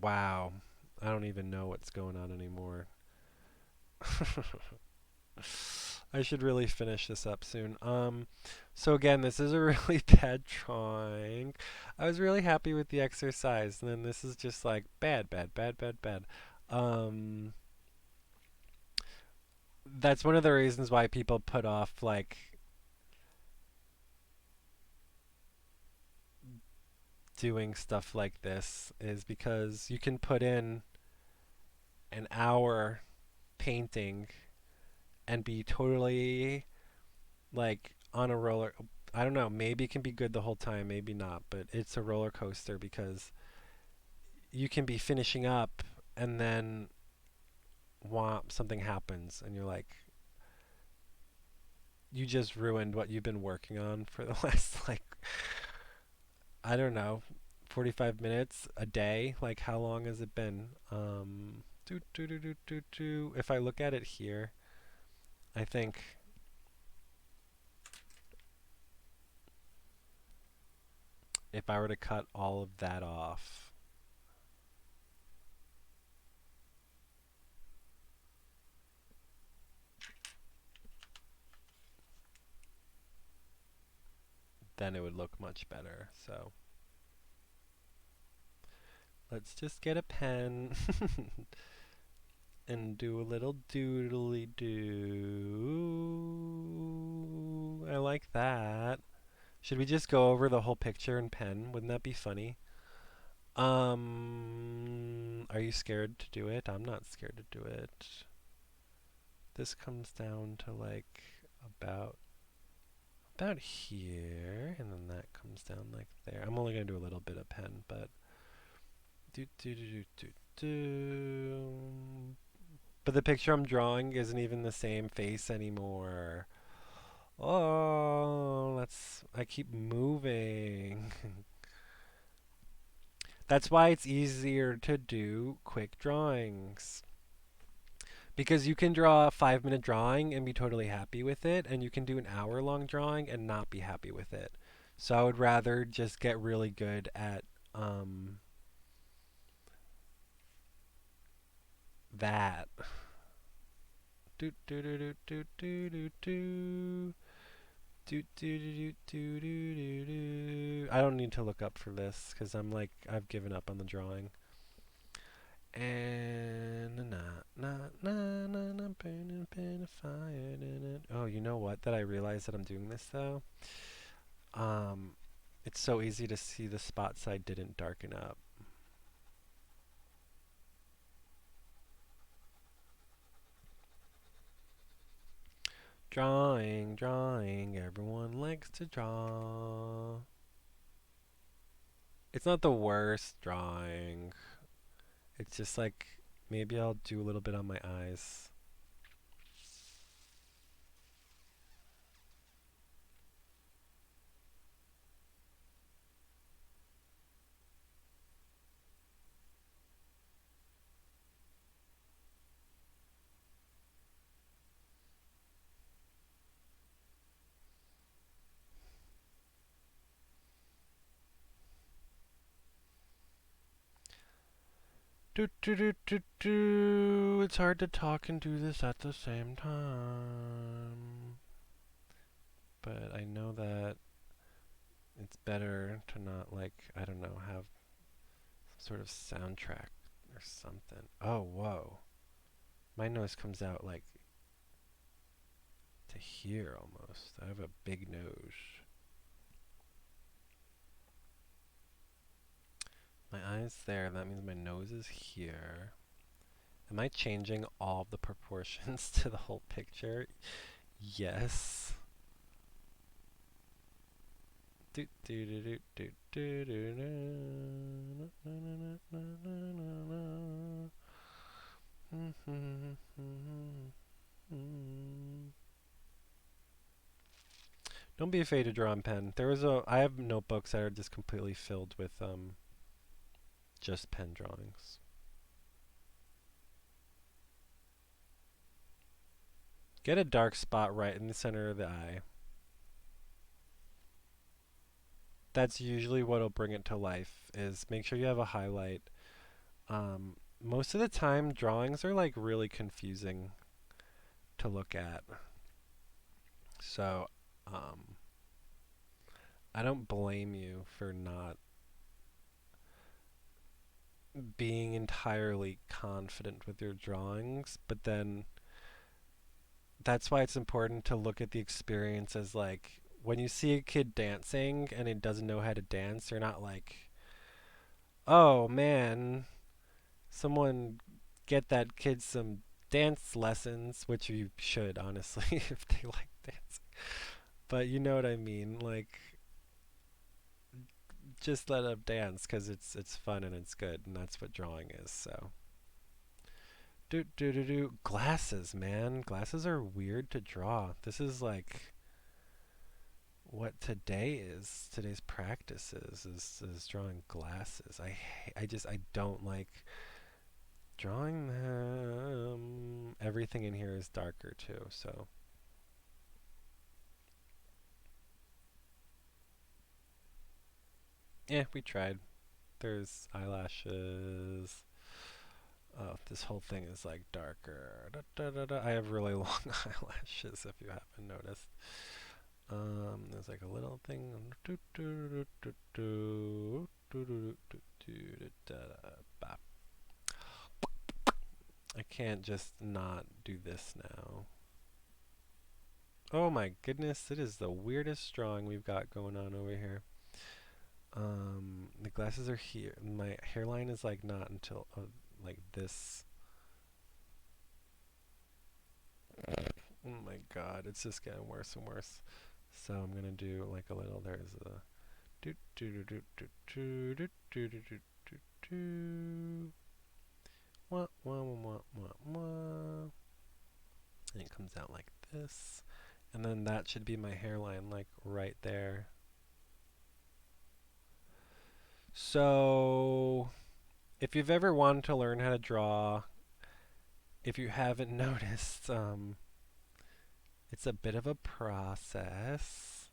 wow. I don't even know what's going on anymore. I should really finish this up soon. So again, this is a really bad drawing. I was really happy with the exercise, and then this is just like bad, bad, bad, bad, bad. Um, that's one of the reasons why people put off like doing stuff like this is because you can put in an hour painting and be totally like on a roller. I don't know, maybe it can be good the whole time, maybe not, but it's a roller coaster because you can be finishing up and then whomp, something happens and you're like, you just ruined what you've been working on for the last like, I don't know, 45 minutes a day. Like how long has it been? If I look at it here, I think if I were to cut all of that off, then it would look much better. So let's just get a pen and do a little doodly doo. I like that. Should we just go over the whole picture in pen? Wouldn't that be funny? Are you scared to do it? I'm not scared to do it. This comes down to like about here, and then that comes down like there. I'm only gonna do a little bit of pen, but do do do do do do. But the picture I'm drawing isn't even the same face anymore. Oh, I keep moving. That's why it's easier to do quick drawings. Because you can draw a 5-minute drawing and be totally happy with it, and you can do an hour-long drawing and not be happy with it. So I would rather just get really good at that. Do do do do do do do do. Do, do, do, do, do, do, do. I don't need to look up for this because I'm like, I've given up on the drawing. And burning fire in it. Oh, you know what? That I realize that I'm doing this though. Um, it's so easy to see the spots I didn't darken up. Drawing, drawing. Everyone likes to draw. It's not the worst drawing. It's just like maybe I'll do a little bit on my eyes. Do do do do do. It's hard to talk and do this at the same time. But I know that it's better to not, like, I don't know, have some sort of soundtrack or something. Oh, whoa. My nose comes out like to here almost. I have a big nose. My eye's there. That means my nose is here. Am I changing all of the proportions to the whole picture? Yes. Do do do do do do do do. Don't be afraid to draw in pen. I have notebooks that are just completely filled with just pen drawings. Get a dark spot right in the center of the eye. That's usually what'll bring it to life, is make sure you have a highlight. Most of the time, drawings are like really confusing to look at. So, um, I don't blame you for not being entirely confident with your drawings, but then that's why it's important to look at the experience as, like, when you see a kid dancing and it doesn't know how to dance, you're not like, oh man, someone get that kid some dance lessons, which you should, honestly, if they like dancing. But you know what I mean, like, just let them dance because it's fun and it's good, and that's what drawing is. So, do do do do. Glasses, man, glasses are weird to draw. This is like what today's practice is drawing glasses. I don't like drawing them. Everything in here is darker too, so yeah, we tried. There's eyelashes. Oh, this whole thing is like darker. Da, da, da, da. I have really long eyelashes if you haven't noticed. There's like a little thing. Do, do, do, do, do, do, do, do, do, do, da, da, bop. I can't just not do this now. Oh my goodness, it is the weirdest drawing we've got going on over here. The glasses are here. My hairline is like not until like this. Oh my god, it's just getting worse and worse. So I'm gonna do like a little. There's a do do do do do do do do do do do. Wah wah wah wah wah. And it comes out like this, and then that should be my hairline, like right there. So if you've ever wanted to learn how to draw, if you haven't noticed, it's a bit of a process.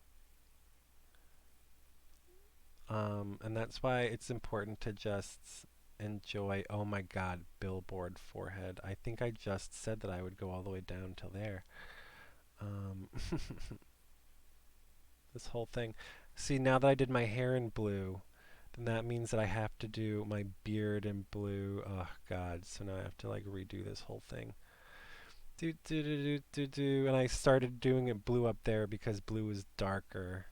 And that's why it's important to just enjoy. Oh my god, billboard forehead. I think I just said that I would go all the way down till there. Um, this whole thing. See, now that I did my hair in blue, then that means that I have to do my beard in blue. Oh god, so now I have to like redo this whole thing. Do do do do do do. And I started doing it blue up there because blue is darker.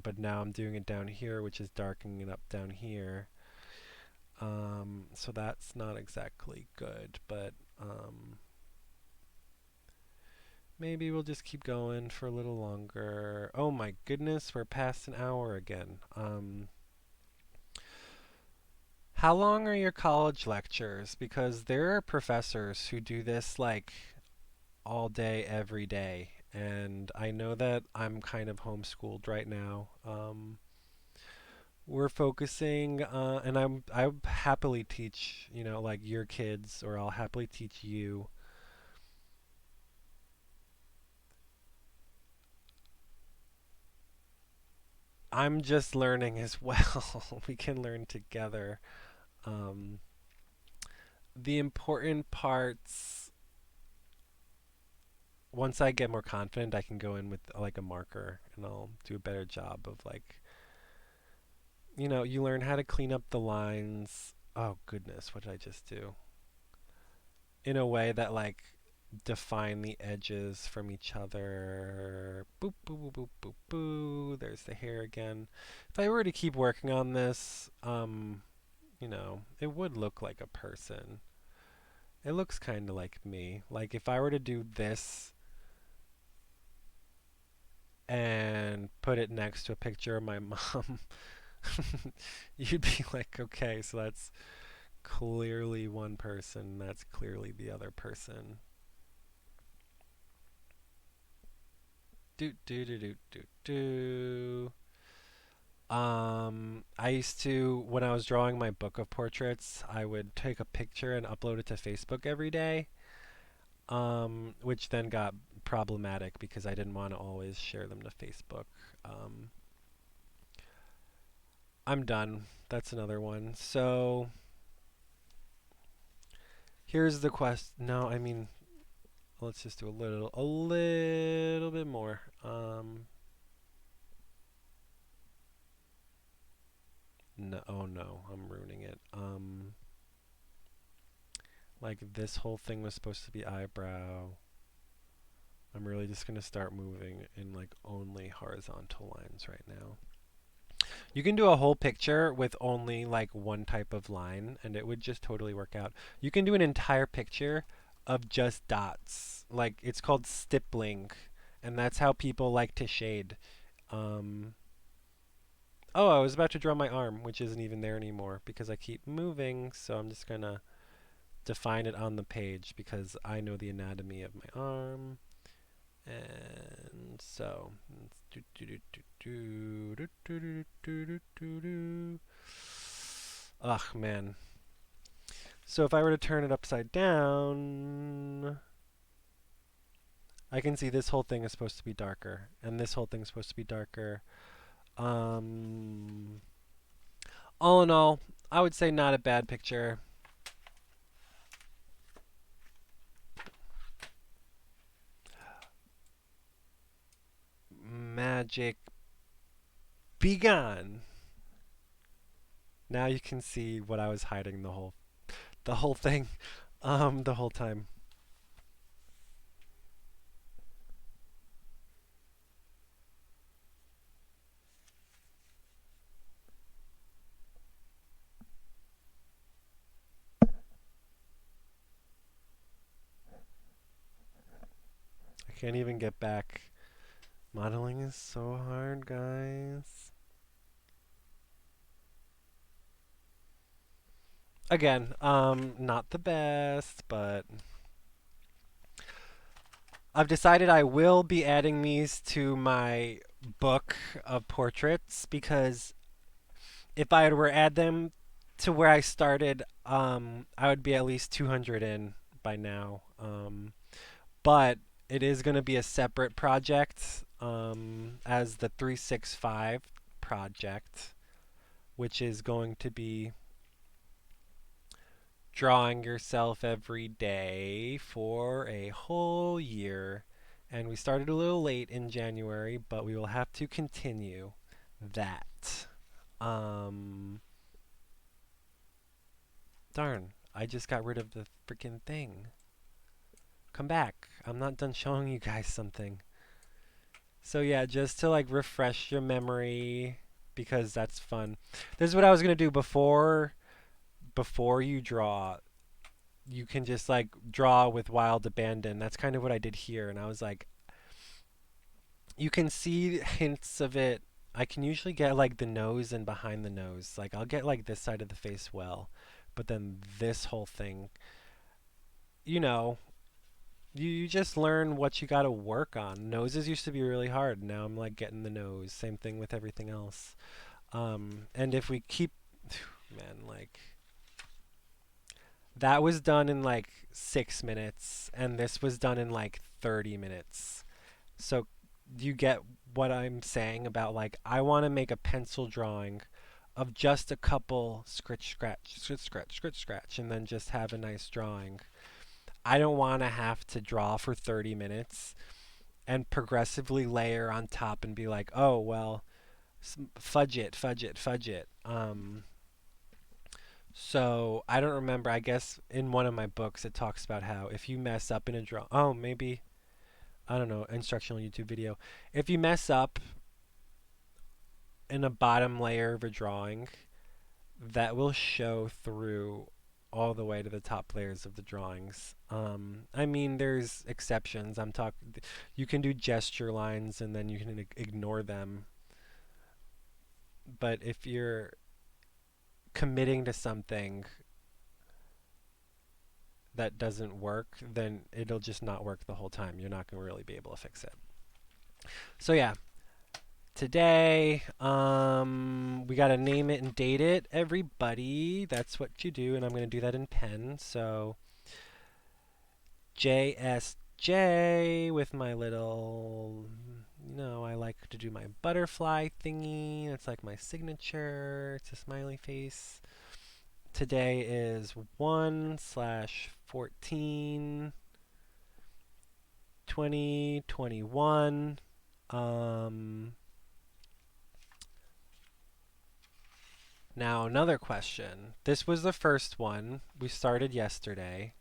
But now I'm doing it down here, which is darkening it up down here. So that's not exactly good, but maybe we'll just keep going for a little longer. Oh my goodness, we're past an hour again. How long are your college lectures? Because there are professors who do this like all day, every day. And I know that I'm kind of homeschooled right now. We're focusing, and I happily teach, like your kids, or I'll happily teach you. I'm just learning as well. We can learn together. Um, the important parts, once I get more confident, I can go in with like a marker and I'll do a better job of like, you learn how to clean up the lines. Oh goodness, what did I just do? In a way that like define the edges from each other. Boop, boop, boop, boop, boop, boop. There's the hair again. If I were to keep working on this, it would look like a person. It looks kind of like me. Like if I were to do this and put it next to a picture of my mom, you'd be like, okay, so that's clearly one person, that's clearly the other person. Do do do do do do. I used to, when I was drawing my book of portraits, I would take a picture and upload it to Facebook every day, which then got problematic because I didn't want to always share them to Facebook. Um, I'm done. That's another one. So here's the quest. No, I mean, let's just do a little bit more. No, oh no, I'm ruining it. Like this whole thing was supposed to be eyebrow. I'm really just gonna start moving in like only horizontal lines right now. You can do a whole picture with only like one type of line and it would just totally work out. You can do an entire picture of just dots. Like it's called stippling and that's how people like to shade. Um, oh, I was about to draw my arm, which isn't even there anymore because I keep moving, so I'm just gonna define it on the page because I know the anatomy of my arm. And so, ugh, man. So if I were to turn it upside down, I can see this whole thing is supposed to be darker, and this whole thing is supposed to be darker. Um, all in all, I would say not a bad picture. Magic be gone. Now you can see what I was hiding the whole thing, the whole time. I can't even get back. Modeling is so hard, guys. Again, not the best, but I've decided I will be adding these to my book of portraits because if I were to add them to where I started, I would be at least 200 in by now. But it is going to be a separate project as the 365 project, which is going to be drawing yourself every day for a whole year. And we started a little late in January, but we will have to continue that. Um, darn, I just got rid of the freaking thing. Come back. I'm not done showing you guys something. So yeah, just to like refresh your memory because that's fun. This is what I was going to do before you draw. You can just like draw with wild abandon. That's kind of what I did here and I was like you can see hints of it. I can usually get like the nose and behind the nose. Like I'll get like this side of the face well, but then this whole thing, you know, you just learn what you got to work on. Noses used to be really hard. Now I'm like getting the nose. Same thing with everything else. And if we keep, man, like that was done in like 6 minutes, and this was done in like 30 minutes. So you get what I'm saying about like I want to make a pencil drawing of just a couple scratch, scratch, scratch, scratch, scratch, scratch, and then just have a nice drawing. I don't want to have to draw for 30 minutes and progressively layer on top and be like, oh, well, fudge it, fudge it, fudge it. So I don't remember. I guess in one of my books it talks about how if you mess up in a draw, oh, maybe, I don't know, instructional YouTube video. If you mess up in a bottom layer of a drawing, that will show through all the way to the top layers of the drawings. I mean, there's exceptions. You can do gesture lines and then you can ignore them. But if you're committing to something that doesn't work, then it'll just not work the whole time. You're not going to really be able to fix it. So yeah, today we got to name it and date it, everybody. That's what you do, and I'm going to do that in pen. So JSJ with my little, I like to do my butterfly thingy. That's like my signature. It's a smiley face. Today is 1/14, 2021. Now another question. This was the first one. We started yesterday,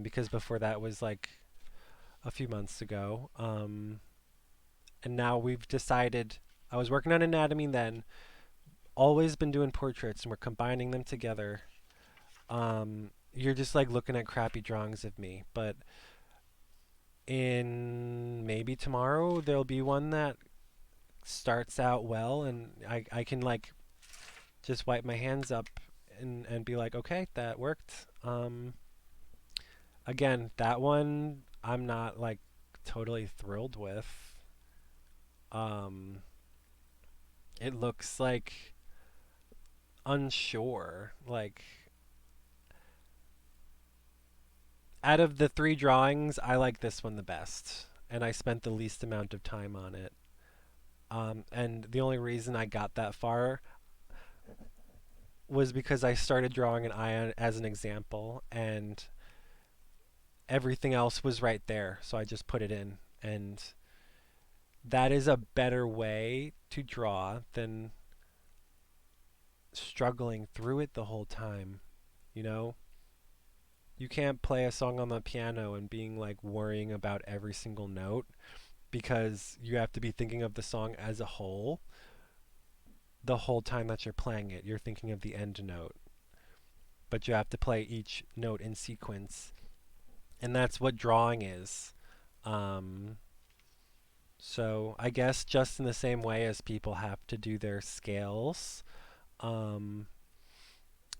because before that was like a few months ago. And now we've decided, I was working on anatomy then, always been doing portraits, and we're combining them together. You're just like looking at crappy drawings of me, but in maybe tomorrow there'll be one that starts out well, and I can like just wipe my hands up and be like, okay, that worked. Again, that one I'm not like totally thrilled with. It looks like unsure. Like, out of the 3 drawings, I like this one the best, and I spent the least amount of time on it. And the only reason I got that far was because I started drawing an eye as an example, and everything else was right there, so I just put it in. And that is a better way to draw than struggling through it the whole time, you know? You can't play a song on the piano and being like worrying about every single note, because you have to be thinking of the song as a whole the whole time that you're playing it. You're thinking of the end note, but you have to play each note in sequence, and that's what drawing is. So I guess just in the same way as people have to do their scales, and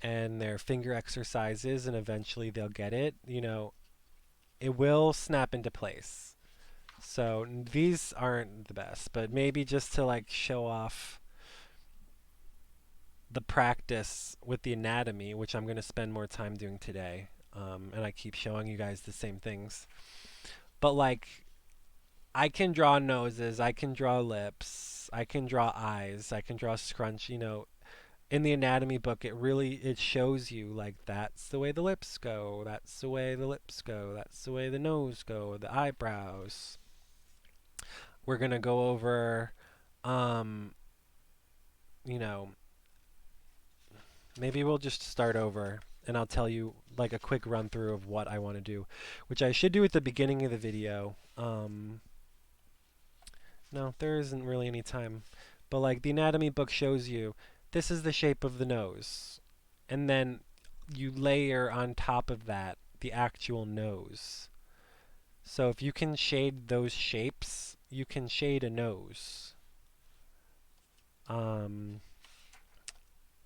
their finger exercises, and eventually they'll get it, it will snap into place. So these aren't the best, but maybe just to like show off the practice with the anatomy, which I'm going to spend more time doing today. And I keep showing you guys the same things. But like, I can draw noses, I can draw lips, I can draw eyes, I can draw scrunch. In the anatomy book, it shows you like that's the way the lips go, that's the way the lips go, that's the way the nose go, the eyebrows. We're going to go over, you know, maybe we'll just start over and I'll tell you like a quick run through of what I want to do, which I should do at the beginning of the video. No, there isn't really any time. But like the anatomy book shows you, this is the shape of the nose. And then you layer on top of that the actual nose. So if you can shade those shapes, you can shade a nose.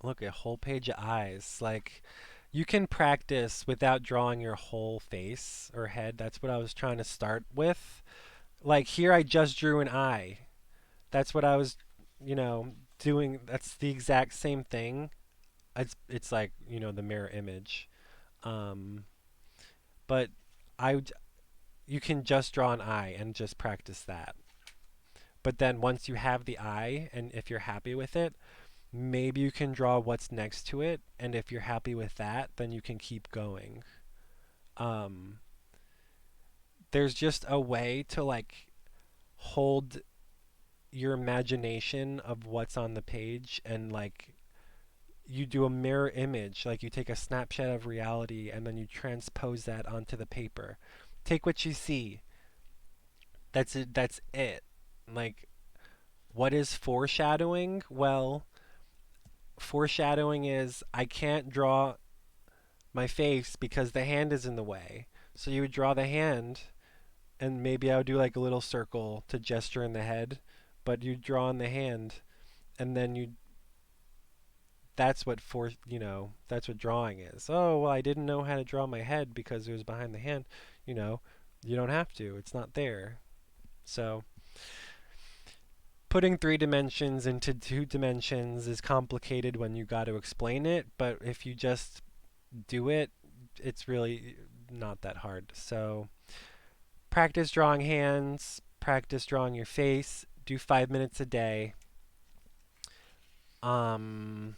Look, a whole page of eyes. Like, you can practice without drawing your whole face or head. That's what I was trying to start with. Like here I just drew an eye. That's what I was, doing. That's the exact same thing. It's like, the mirror image. But you can just draw an eye and just practice that. But then once you have the eye, and if you're happy with it, maybe you can draw what's next to it, and if you're happy with that, then you can keep going. Um, there's just a way to like hold your imagination of what's on the page and like you do a mirror image, like you take a snapshot of reality and then you transpose that onto the paper. Take what you see. That's it. That's it. Like, what is foreshadowing? Well, foreshadowing is I can't draw my face because the hand is in the way. So you would draw the hand, and maybe I would do like a little circle to gesture in the head, but you draw in the hand, and then you that's what drawing is. Oh, well, I didn't know how to draw my head because it was behind the hand. You know, you don't have to. It's not there. So putting 3 dimensions into 2 dimensions is complicated when you got to explain it, but if you just do it, it's really not that hard. So practice drawing hands, practice drawing your face, do 5 minutes a day. Um,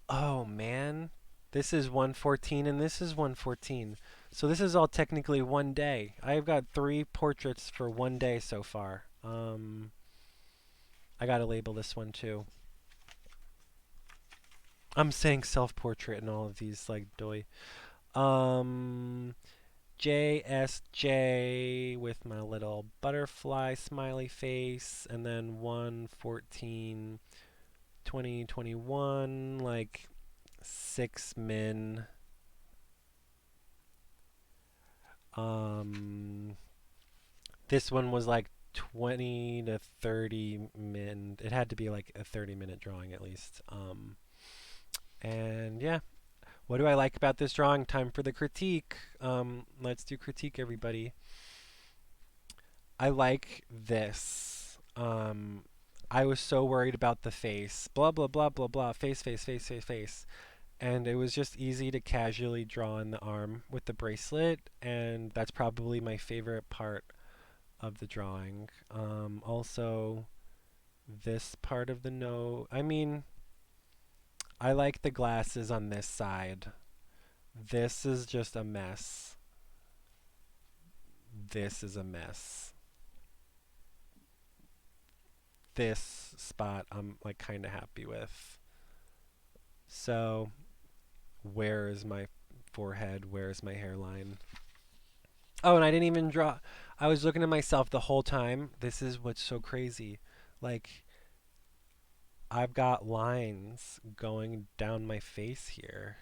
oh man, this is 114 and this is 114. So this is all technically one day. I've got 3 portraits for one day so far. I gotta label this one too. I'm saying self-portrait in all of these like doy. Um, JSJ with my little butterfly smiley face, and then 114 2021 like 6 min. Um, this one was like 20 to 30 min. It had to be like a 30-minute drawing at least. And yeah, what do I like about this drawing? Time for the critique. Let's do critique, everybody. I like this. I was so worried about the face. Blah, blah, blah, blah, blah. Face, face, face, face, face. And it was just easy to casually draw in the arm with the bracelet. And that's probably my favorite part of the drawing. Also, this part of the nose. I mean, I like the glasses on this side. This is just a mess. This is a mess. This spot I'm like kind of happy with. So, where is my forehead? Where is my hairline? Oh, and I didn't even draw. I was looking at myself the whole time. This is what's so crazy. Like, I've got lines going down my face here.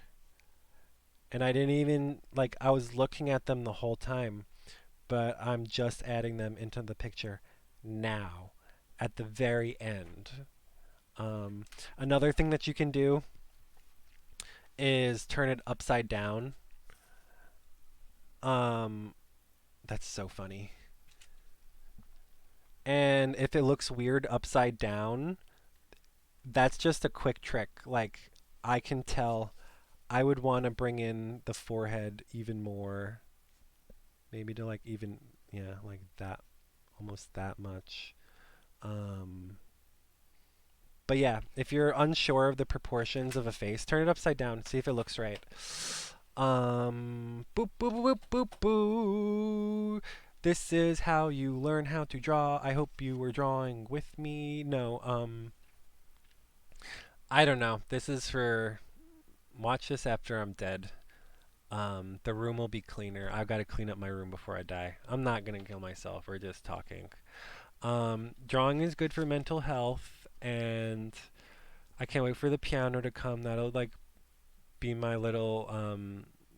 And I didn't even, like, I was looking at them the whole time, but I'm just adding them into the picture now, at the very end. Um, Another thing that you can do is turn it upside down. Um, that's so funny. And if it looks weird upside down, that's just a quick trick. Like, I can tell I would want to bring in the forehead even more. Maybe to like even, yeah, like that, almost that much. Um, but yeah, if you're unsure of the proportions of a face, turn it upside down. See if it looks right. Boop, boop, boop, boop, boop. This is how you learn how to draw. I hope you were drawing with me. No, I don't know. This is for watch this after I'm dead. The room will be cleaner. I've got to clean up my room before I die. I'm not gonna kill myself. We're just talking. Drawing is good for mental health, and I can't wait for the piano to come. That'll like be my little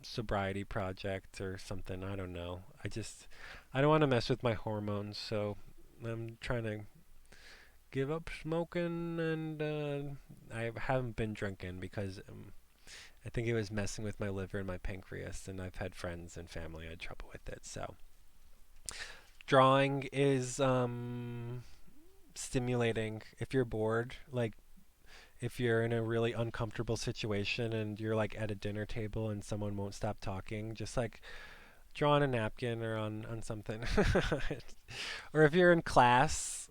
sobriety project or something. I don't know. I don't want to mess with my hormones, so I'm trying to give up smoking, and I haven't been drinking because I think it was messing with my liver and my pancreas, and I've had friends and family had trouble with it. So drawing is stimulating if you're bored, like if you're in a really uncomfortable situation and you're like at a dinner table and someone won't stop talking, just like draw on a napkin or on something. Or if you're in class,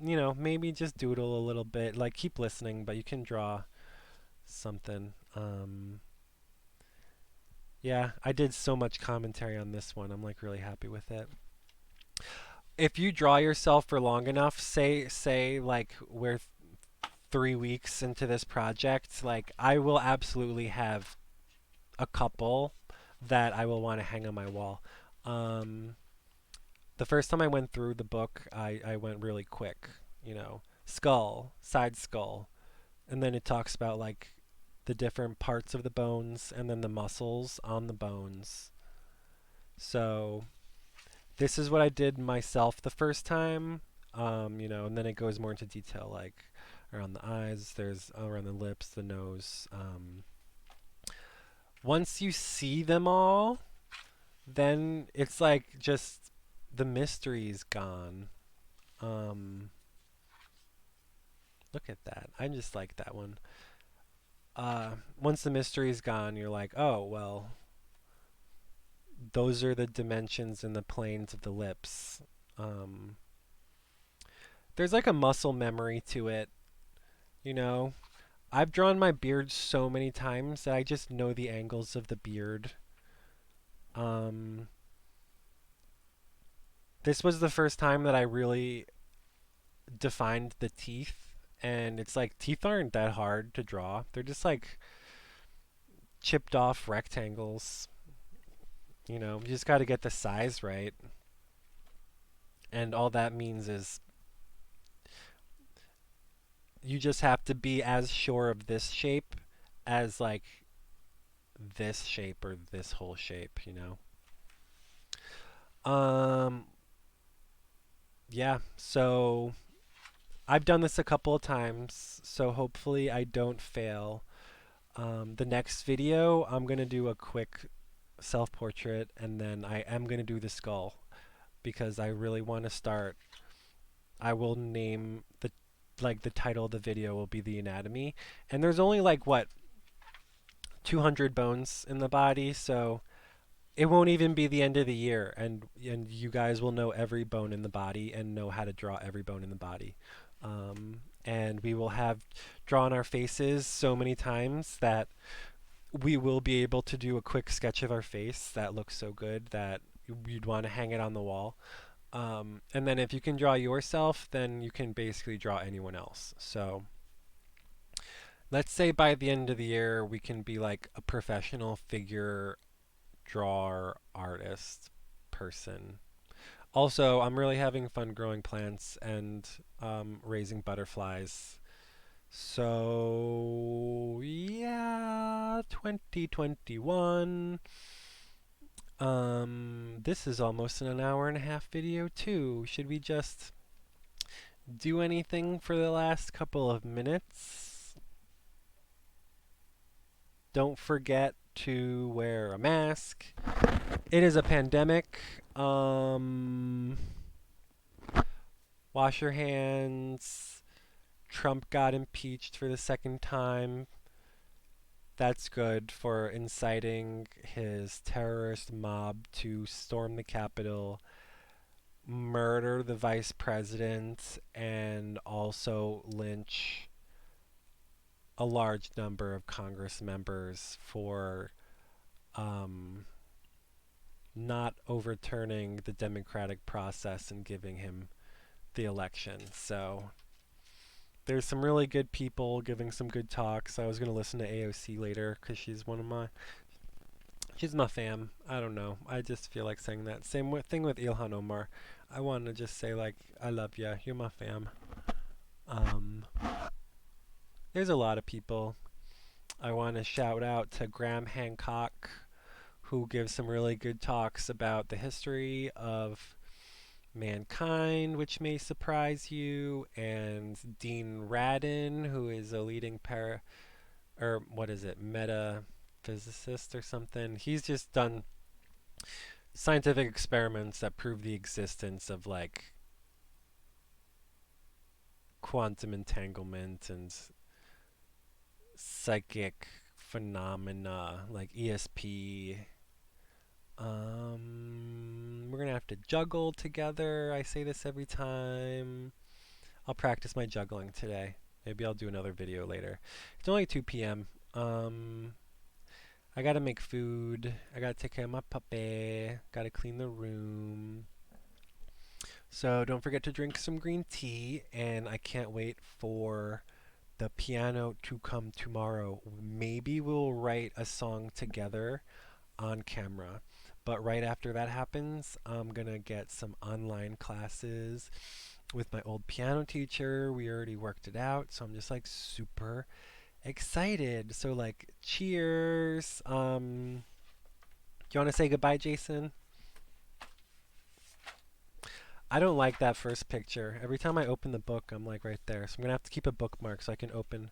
maybe just doodle a little bit. Like keep listening, but you can draw something. Yeah, I did so much commentary on this one. I'm like really happy with it. If you draw yourself for long enough, say like we're 3 weeks into this project, like I will absolutely have a couple that I will want to hang on my wall. Um, the first time I went through the book, I went really quick. Skull, side skull, and then it talks about like the different parts of the bones and then the muscles on the bones. So this is what I did myself the first time. And then it goes more into detail, like around the eyes, there's around the lips, the nose. Once you see them all, then it's like just the mystery's gone. Um, Look at that. I just like that one. Once the mystery's gone, you're like, oh, well, those are the dimensions and the planes of the lips. Um, there's like a muscle memory to it, you know? I've drawn my beard so many times that I just know the angles of the beard. Um, this was the first time that I really defined the teeth, and it's like teeth aren't that hard to draw. They're just like chipped off rectangles. You just got to get the size right, and all that means is you just have to be as sure of this shape as like this shape or this whole shape. Um, yeah, so I've done this a couple of times, so hopefully I don't fail. The next video, I'm going to do a quick self-portrait, and then I am going to do the skull because I really want to start. I will name the title of the video will be the anatomy, and there's only like what 200 bones in the body, so it won't even be the end of the year, and you guys will know every bone in the body and know how to draw every bone in the body. And we will have drawn our faces so many times that we will be able to do a quick sketch of our face that looks so good that you'd want to hang it on the wall. And then if you can draw yourself, then you can basically draw anyone else. So let's say by the end of the year, we can be like a professional figure drawer, artist, person. Also, I'm really having fun growing plants and raising butterflies. So, yeah, 2021. This is almost an hour and a half video too. Should we just do anything for the last couple of minutes? Don't forget to wear a mask. It is a pandemic. Wash your hands. Trump got impeached for the second time. That's good for inciting his terrorist mob to storm the Capitol, murder the vice president, and also lynch a large number of Congress members for um, not overturning the democratic process and giving him the election. So there's some really good people giving some good talks. I was going to listen to AOC later because she's my fam. I don't know. I just feel like saying that. Same thing with Ilhan Omar. I want to just say like, I love ya. You're my fam. Um, there's a lot of people. I want to shout out to Graham Hancock, who gives some really good talks about the history of mankind, which may surprise you, and Dean Radin, who is a leading or what is it, metaphysicist or something. He's just done scientific experiments that prove the existence of like quantum entanglement and psychic phenomena like ESP. We're gonna have to juggle together. I say this every time. I'll practice my juggling today. Maybe I'll do another video later. It's only 2 p.m. I gotta make food. I gotta take care of my puppy. Gotta clean the room. So don't forget to drink some green tea, and I can't wait for the piano to come tomorrow. Maybe we'll write a song together on camera. But right after that happens, I'm gonna get some online classes with my old piano teacher. We already worked it out, so I'm just like super excited. So like cheers. Do you want to say goodbye, Jason? I don't like that first picture. Every time I open the book, I'm like right there. So I'm gonna have to keep a bookmark so I can open.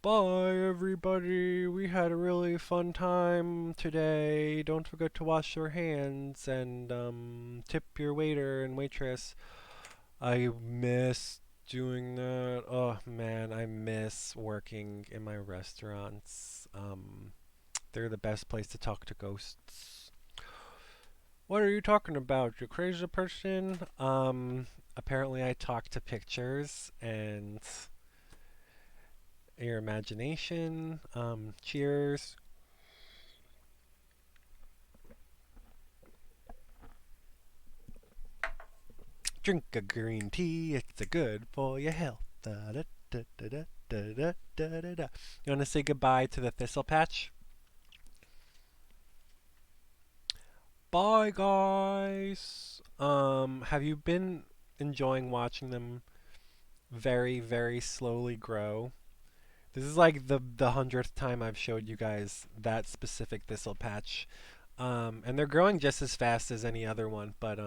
Bye, everybody. We had a really fun time today. Don't forget to wash your hands and tip your waiter and waitress. I miss doing that. Oh man, I miss working in my restaurants. They're the best place to talk to ghosts. What are you talking about? You crazy person? Apparently I talk to pictures and your imagination. Cheers. Drink a green tea, it's a good for your health. Da, da, da, da, da, da, da, da, da. You want to say goodbye to the thistle patch? Bye, guys. Have you been enjoying watching them very, very slowly grow? This is like the 100th time I've showed you guys that specific thistle patch. And they're growing just as fast as any other one, but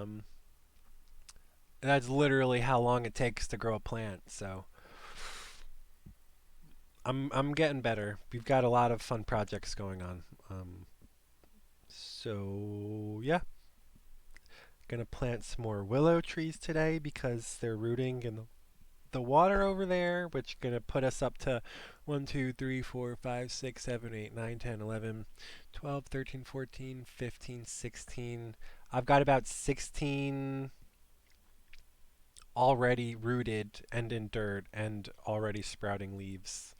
that's literally how long it takes to grow a plant. So I'm getting better. We've got a lot of fun projects going on. So yeah, gonna plant some more willow trees today because they're rooting in the water over there, which gonna put us up to 1, 2, 3, 4, 5, 6, 7, 8, 9, 10, 11, 12, 13, 14, 15, 16. I've got about 16 already rooted and in dirt and already sprouting leaves.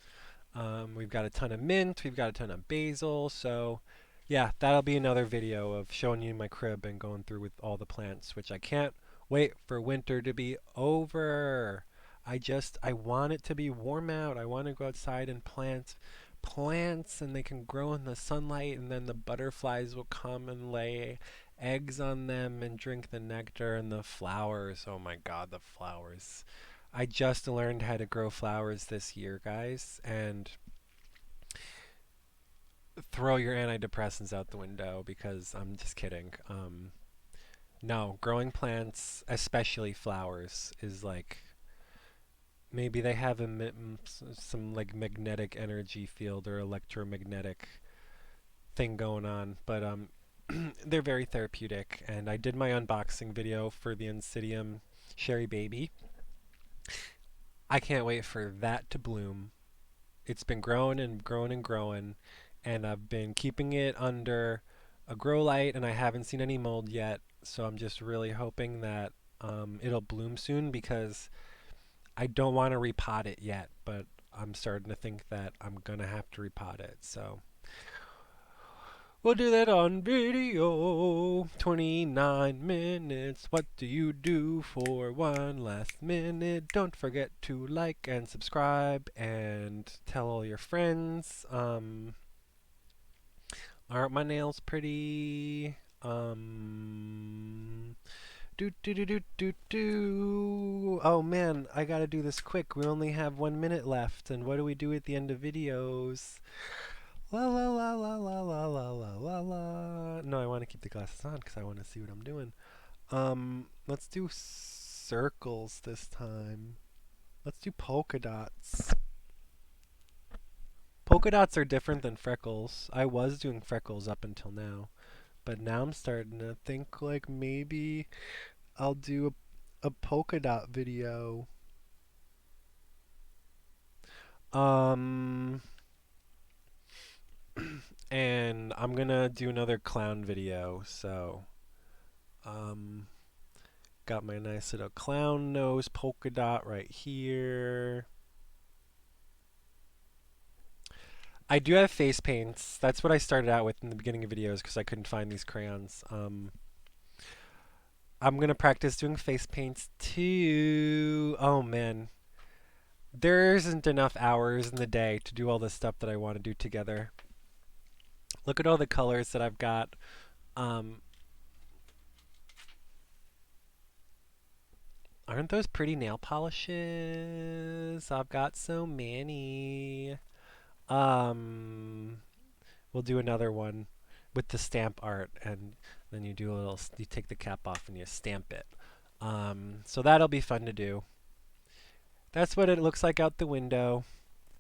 We've got a ton of mint, we've got a ton of basil, so yeah, that'll be another video of showing you my crib and going through with all the plants, which I can't wait for winter to be over. I want it to be warm out. I want to go outside and plant plants and they can grow in the sunlight and then the butterflies will come and lay eggs on them and drink the nectar and the flowers. Oh my god, the flowers. I just learned how to grow flowers this year, guys, and throw your antidepressants out the window because I'm just kidding. No, growing plants, especially flowers, is like maybe they have some like magnetic energy field or electromagnetic thing going on, but they're very therapeutic. And I did my unboxing video for the Insidium Sherry Baby. I can't wait for that to bloom. It's been growing and growing and growing, and I've been keeping it under a grow light, and I haven't seen any mold yet. So I'm just really hoping that it'll bloom soon because I don't want to repot it yet, but I'm starting to think that I'm gonna have to repot it. So we'll do that on video. 29 minutes. What do you do for one last minute? Don't forget to like and subscribe and tell all your friends. Aren't my nails pretty? Do do do do do do. Oh man, I gotta do this quick. We only have 1 minute left, and what do we do at the end of videos? La la la la la la la la la la. No, I want to keep the glasses on because I want to see what I'm doing. Let's do circles this time. Let's do polka dots. Polka dots are different than freckles. I was doing freckles up until now, but now I'm starting to think like maybe I'll do a polka dot video. Um, and I'm gonna do another clown video, so um Got my nice little clown nose polka dot right here. I do have face paints. That's what I started out with in the beginning of videos because I couldn't find these crayons. I'm gonna practice doing face paints too. Oh man, there isn't enough hours in the day to do all the stuff that I want to do together. Look at all the colors that I've got. Um, aren't those pretty nail polishes? I've got so many. Um, we'll do another one with the stamp art, and then you do a little. You take the cap off and you stamp it. So that'll be fun to do. That's what it looks like out the window,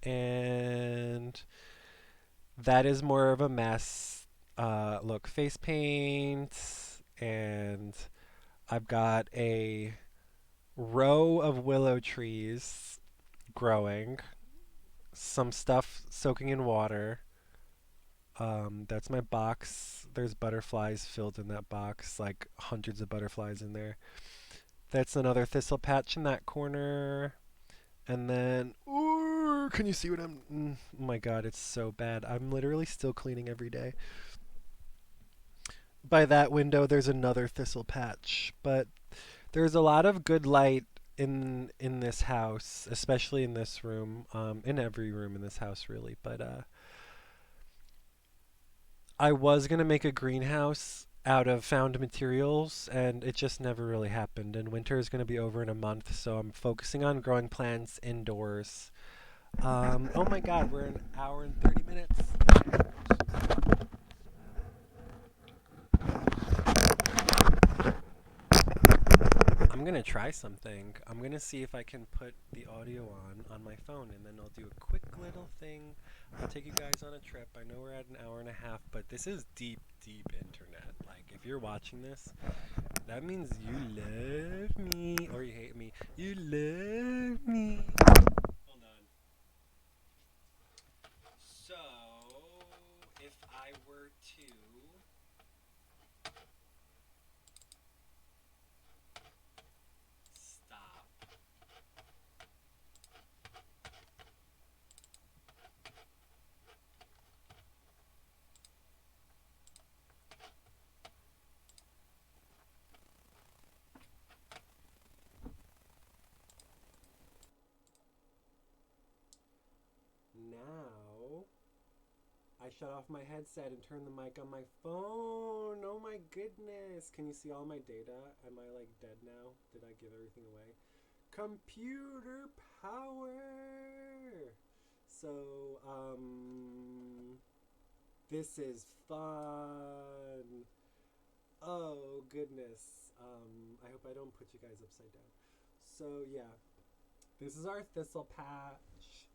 and that is more of a mess. Look, face paint, and I've got a row of willow trees growing, some stuff soaking in water. That's my box. There's butterflies filled in that box, like hundreds of butterflies in there. That's another thistle patch in that corner. And then, ooh, can you see what oh my god, it's so bad. I'm literally still cleaning every day. By that window, there's another thistle patch. But there's a lot of good light in this house, especially in this room, in every room in this house, really. But I was going to make a greenhouse out of found materials, and it just never really happened. And winter is going to be over in a month, so I'm focusing on growing plants indoors. Oh my god, we're an hour and 30 minutes. I'm going to try something. I'm going to see if I can put the audio on my phone, and then I'll do a quick little thing. I'll take you guys on a trip. I know we're at an hour and a half, but this is deep, deep internet. Like, if you're watching this, that means you love me, or you hate me. You love me. Hold on. So, if I were to stop. Now, I shut off my headset and turned the mic on my phone. Oh my goodness. Can you see all my data? Am I like dead now? Did I give everything away? Computer power. So, this is fun. Oh goodness. I hope I don't put you guys upside down. So yeah, this is our thistle patch.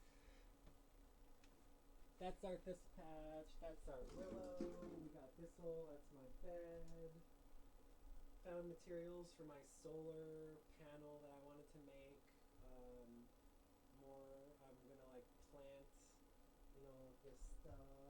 That's our thistle patch. That's our willow. We got thistle. That's my bed. Found materials for my solar panel that I wanted to make. More. I'm gonna like plant and all of this stuff.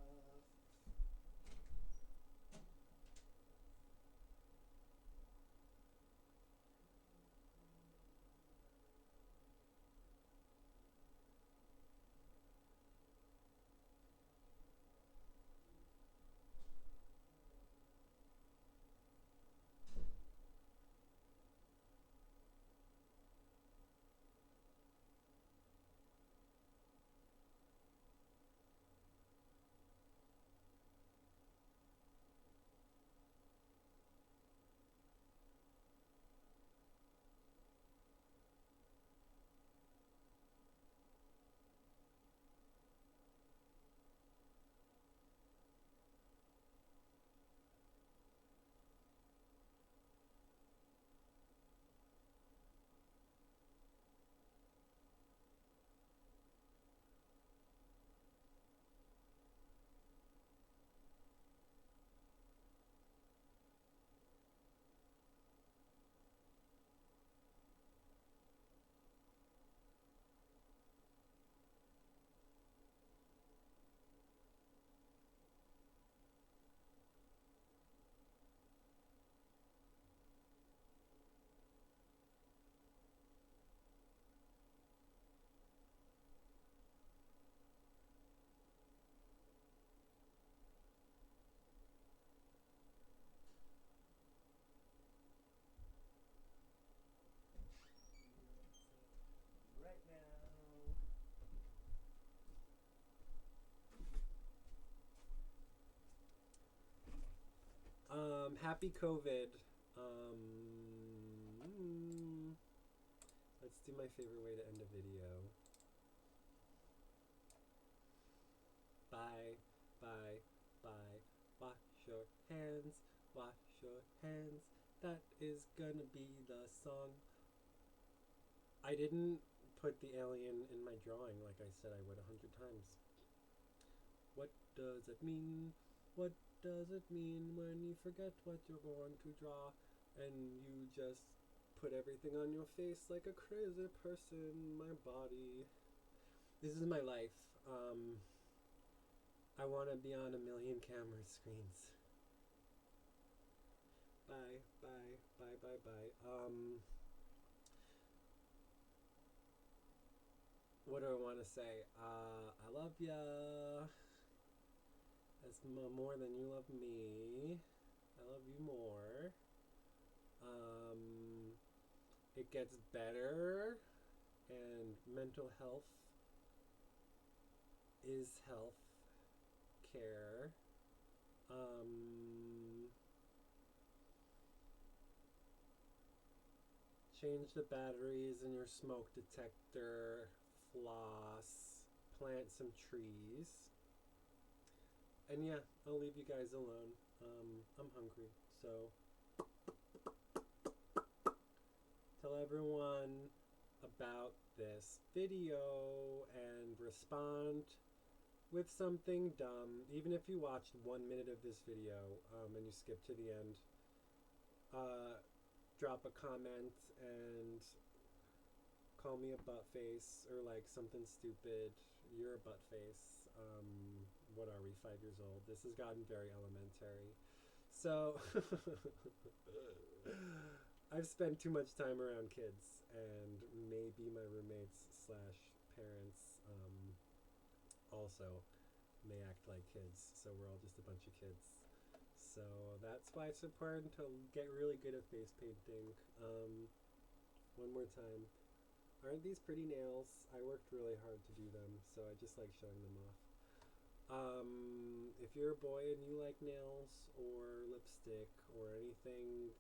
Happy COVID. Um, let's do my favorite way to end a video. Bye, bye, bye. Wash your hands, wash your hands. That is gonna be the song. I didn't put the alien in my drawing like I said I would 100 times. What does it mean? What does it mean when you forget what you're going to draw and you just put everything on your face like a crazy person? My body. This is my life. I want to be on a million camera screens. Bye, bye, bye, bye, bye. What do I want to say? I love ya. That's more than you love me. I love you more. It gets better, and mental health is health care. Change the batteries in your smoke detector, floss, plant some trees. And yeah, I'll leave you guys alone. I'm hungry, so tell everyone about this video and respond with something dumb. Even if you watched 1 minute of this video and you skip to the end, drop a comment and call me a butt face or like something stupid. You're a butt face. What are we, 5 years old? This has gotten very elementary. So I've spent too much time around kids, and maybe my roommates slash parents also may act like kids. So we're all just a bunch of kids. So that's why it's important to get really good at face painting. One more time. Aren't these pretty nails? I worked really hard to do them, so I just like showing them off. If you're a boy and you like nails or lipstick or anything,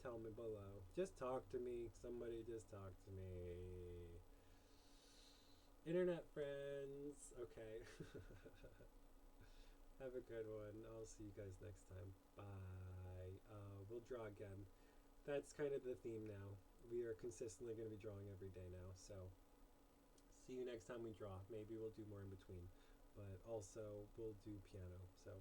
tell me below. Just talk to me. Somebody just talk to me. Internet friends. Okay. Have a good one. I'll see you guys next time. Bye. We'll draw again. That's kind of the theme now. We are consistently going to be drawing every day now, so see you next time we draw. Maybe we'll do more in between, but also we'll do piano, so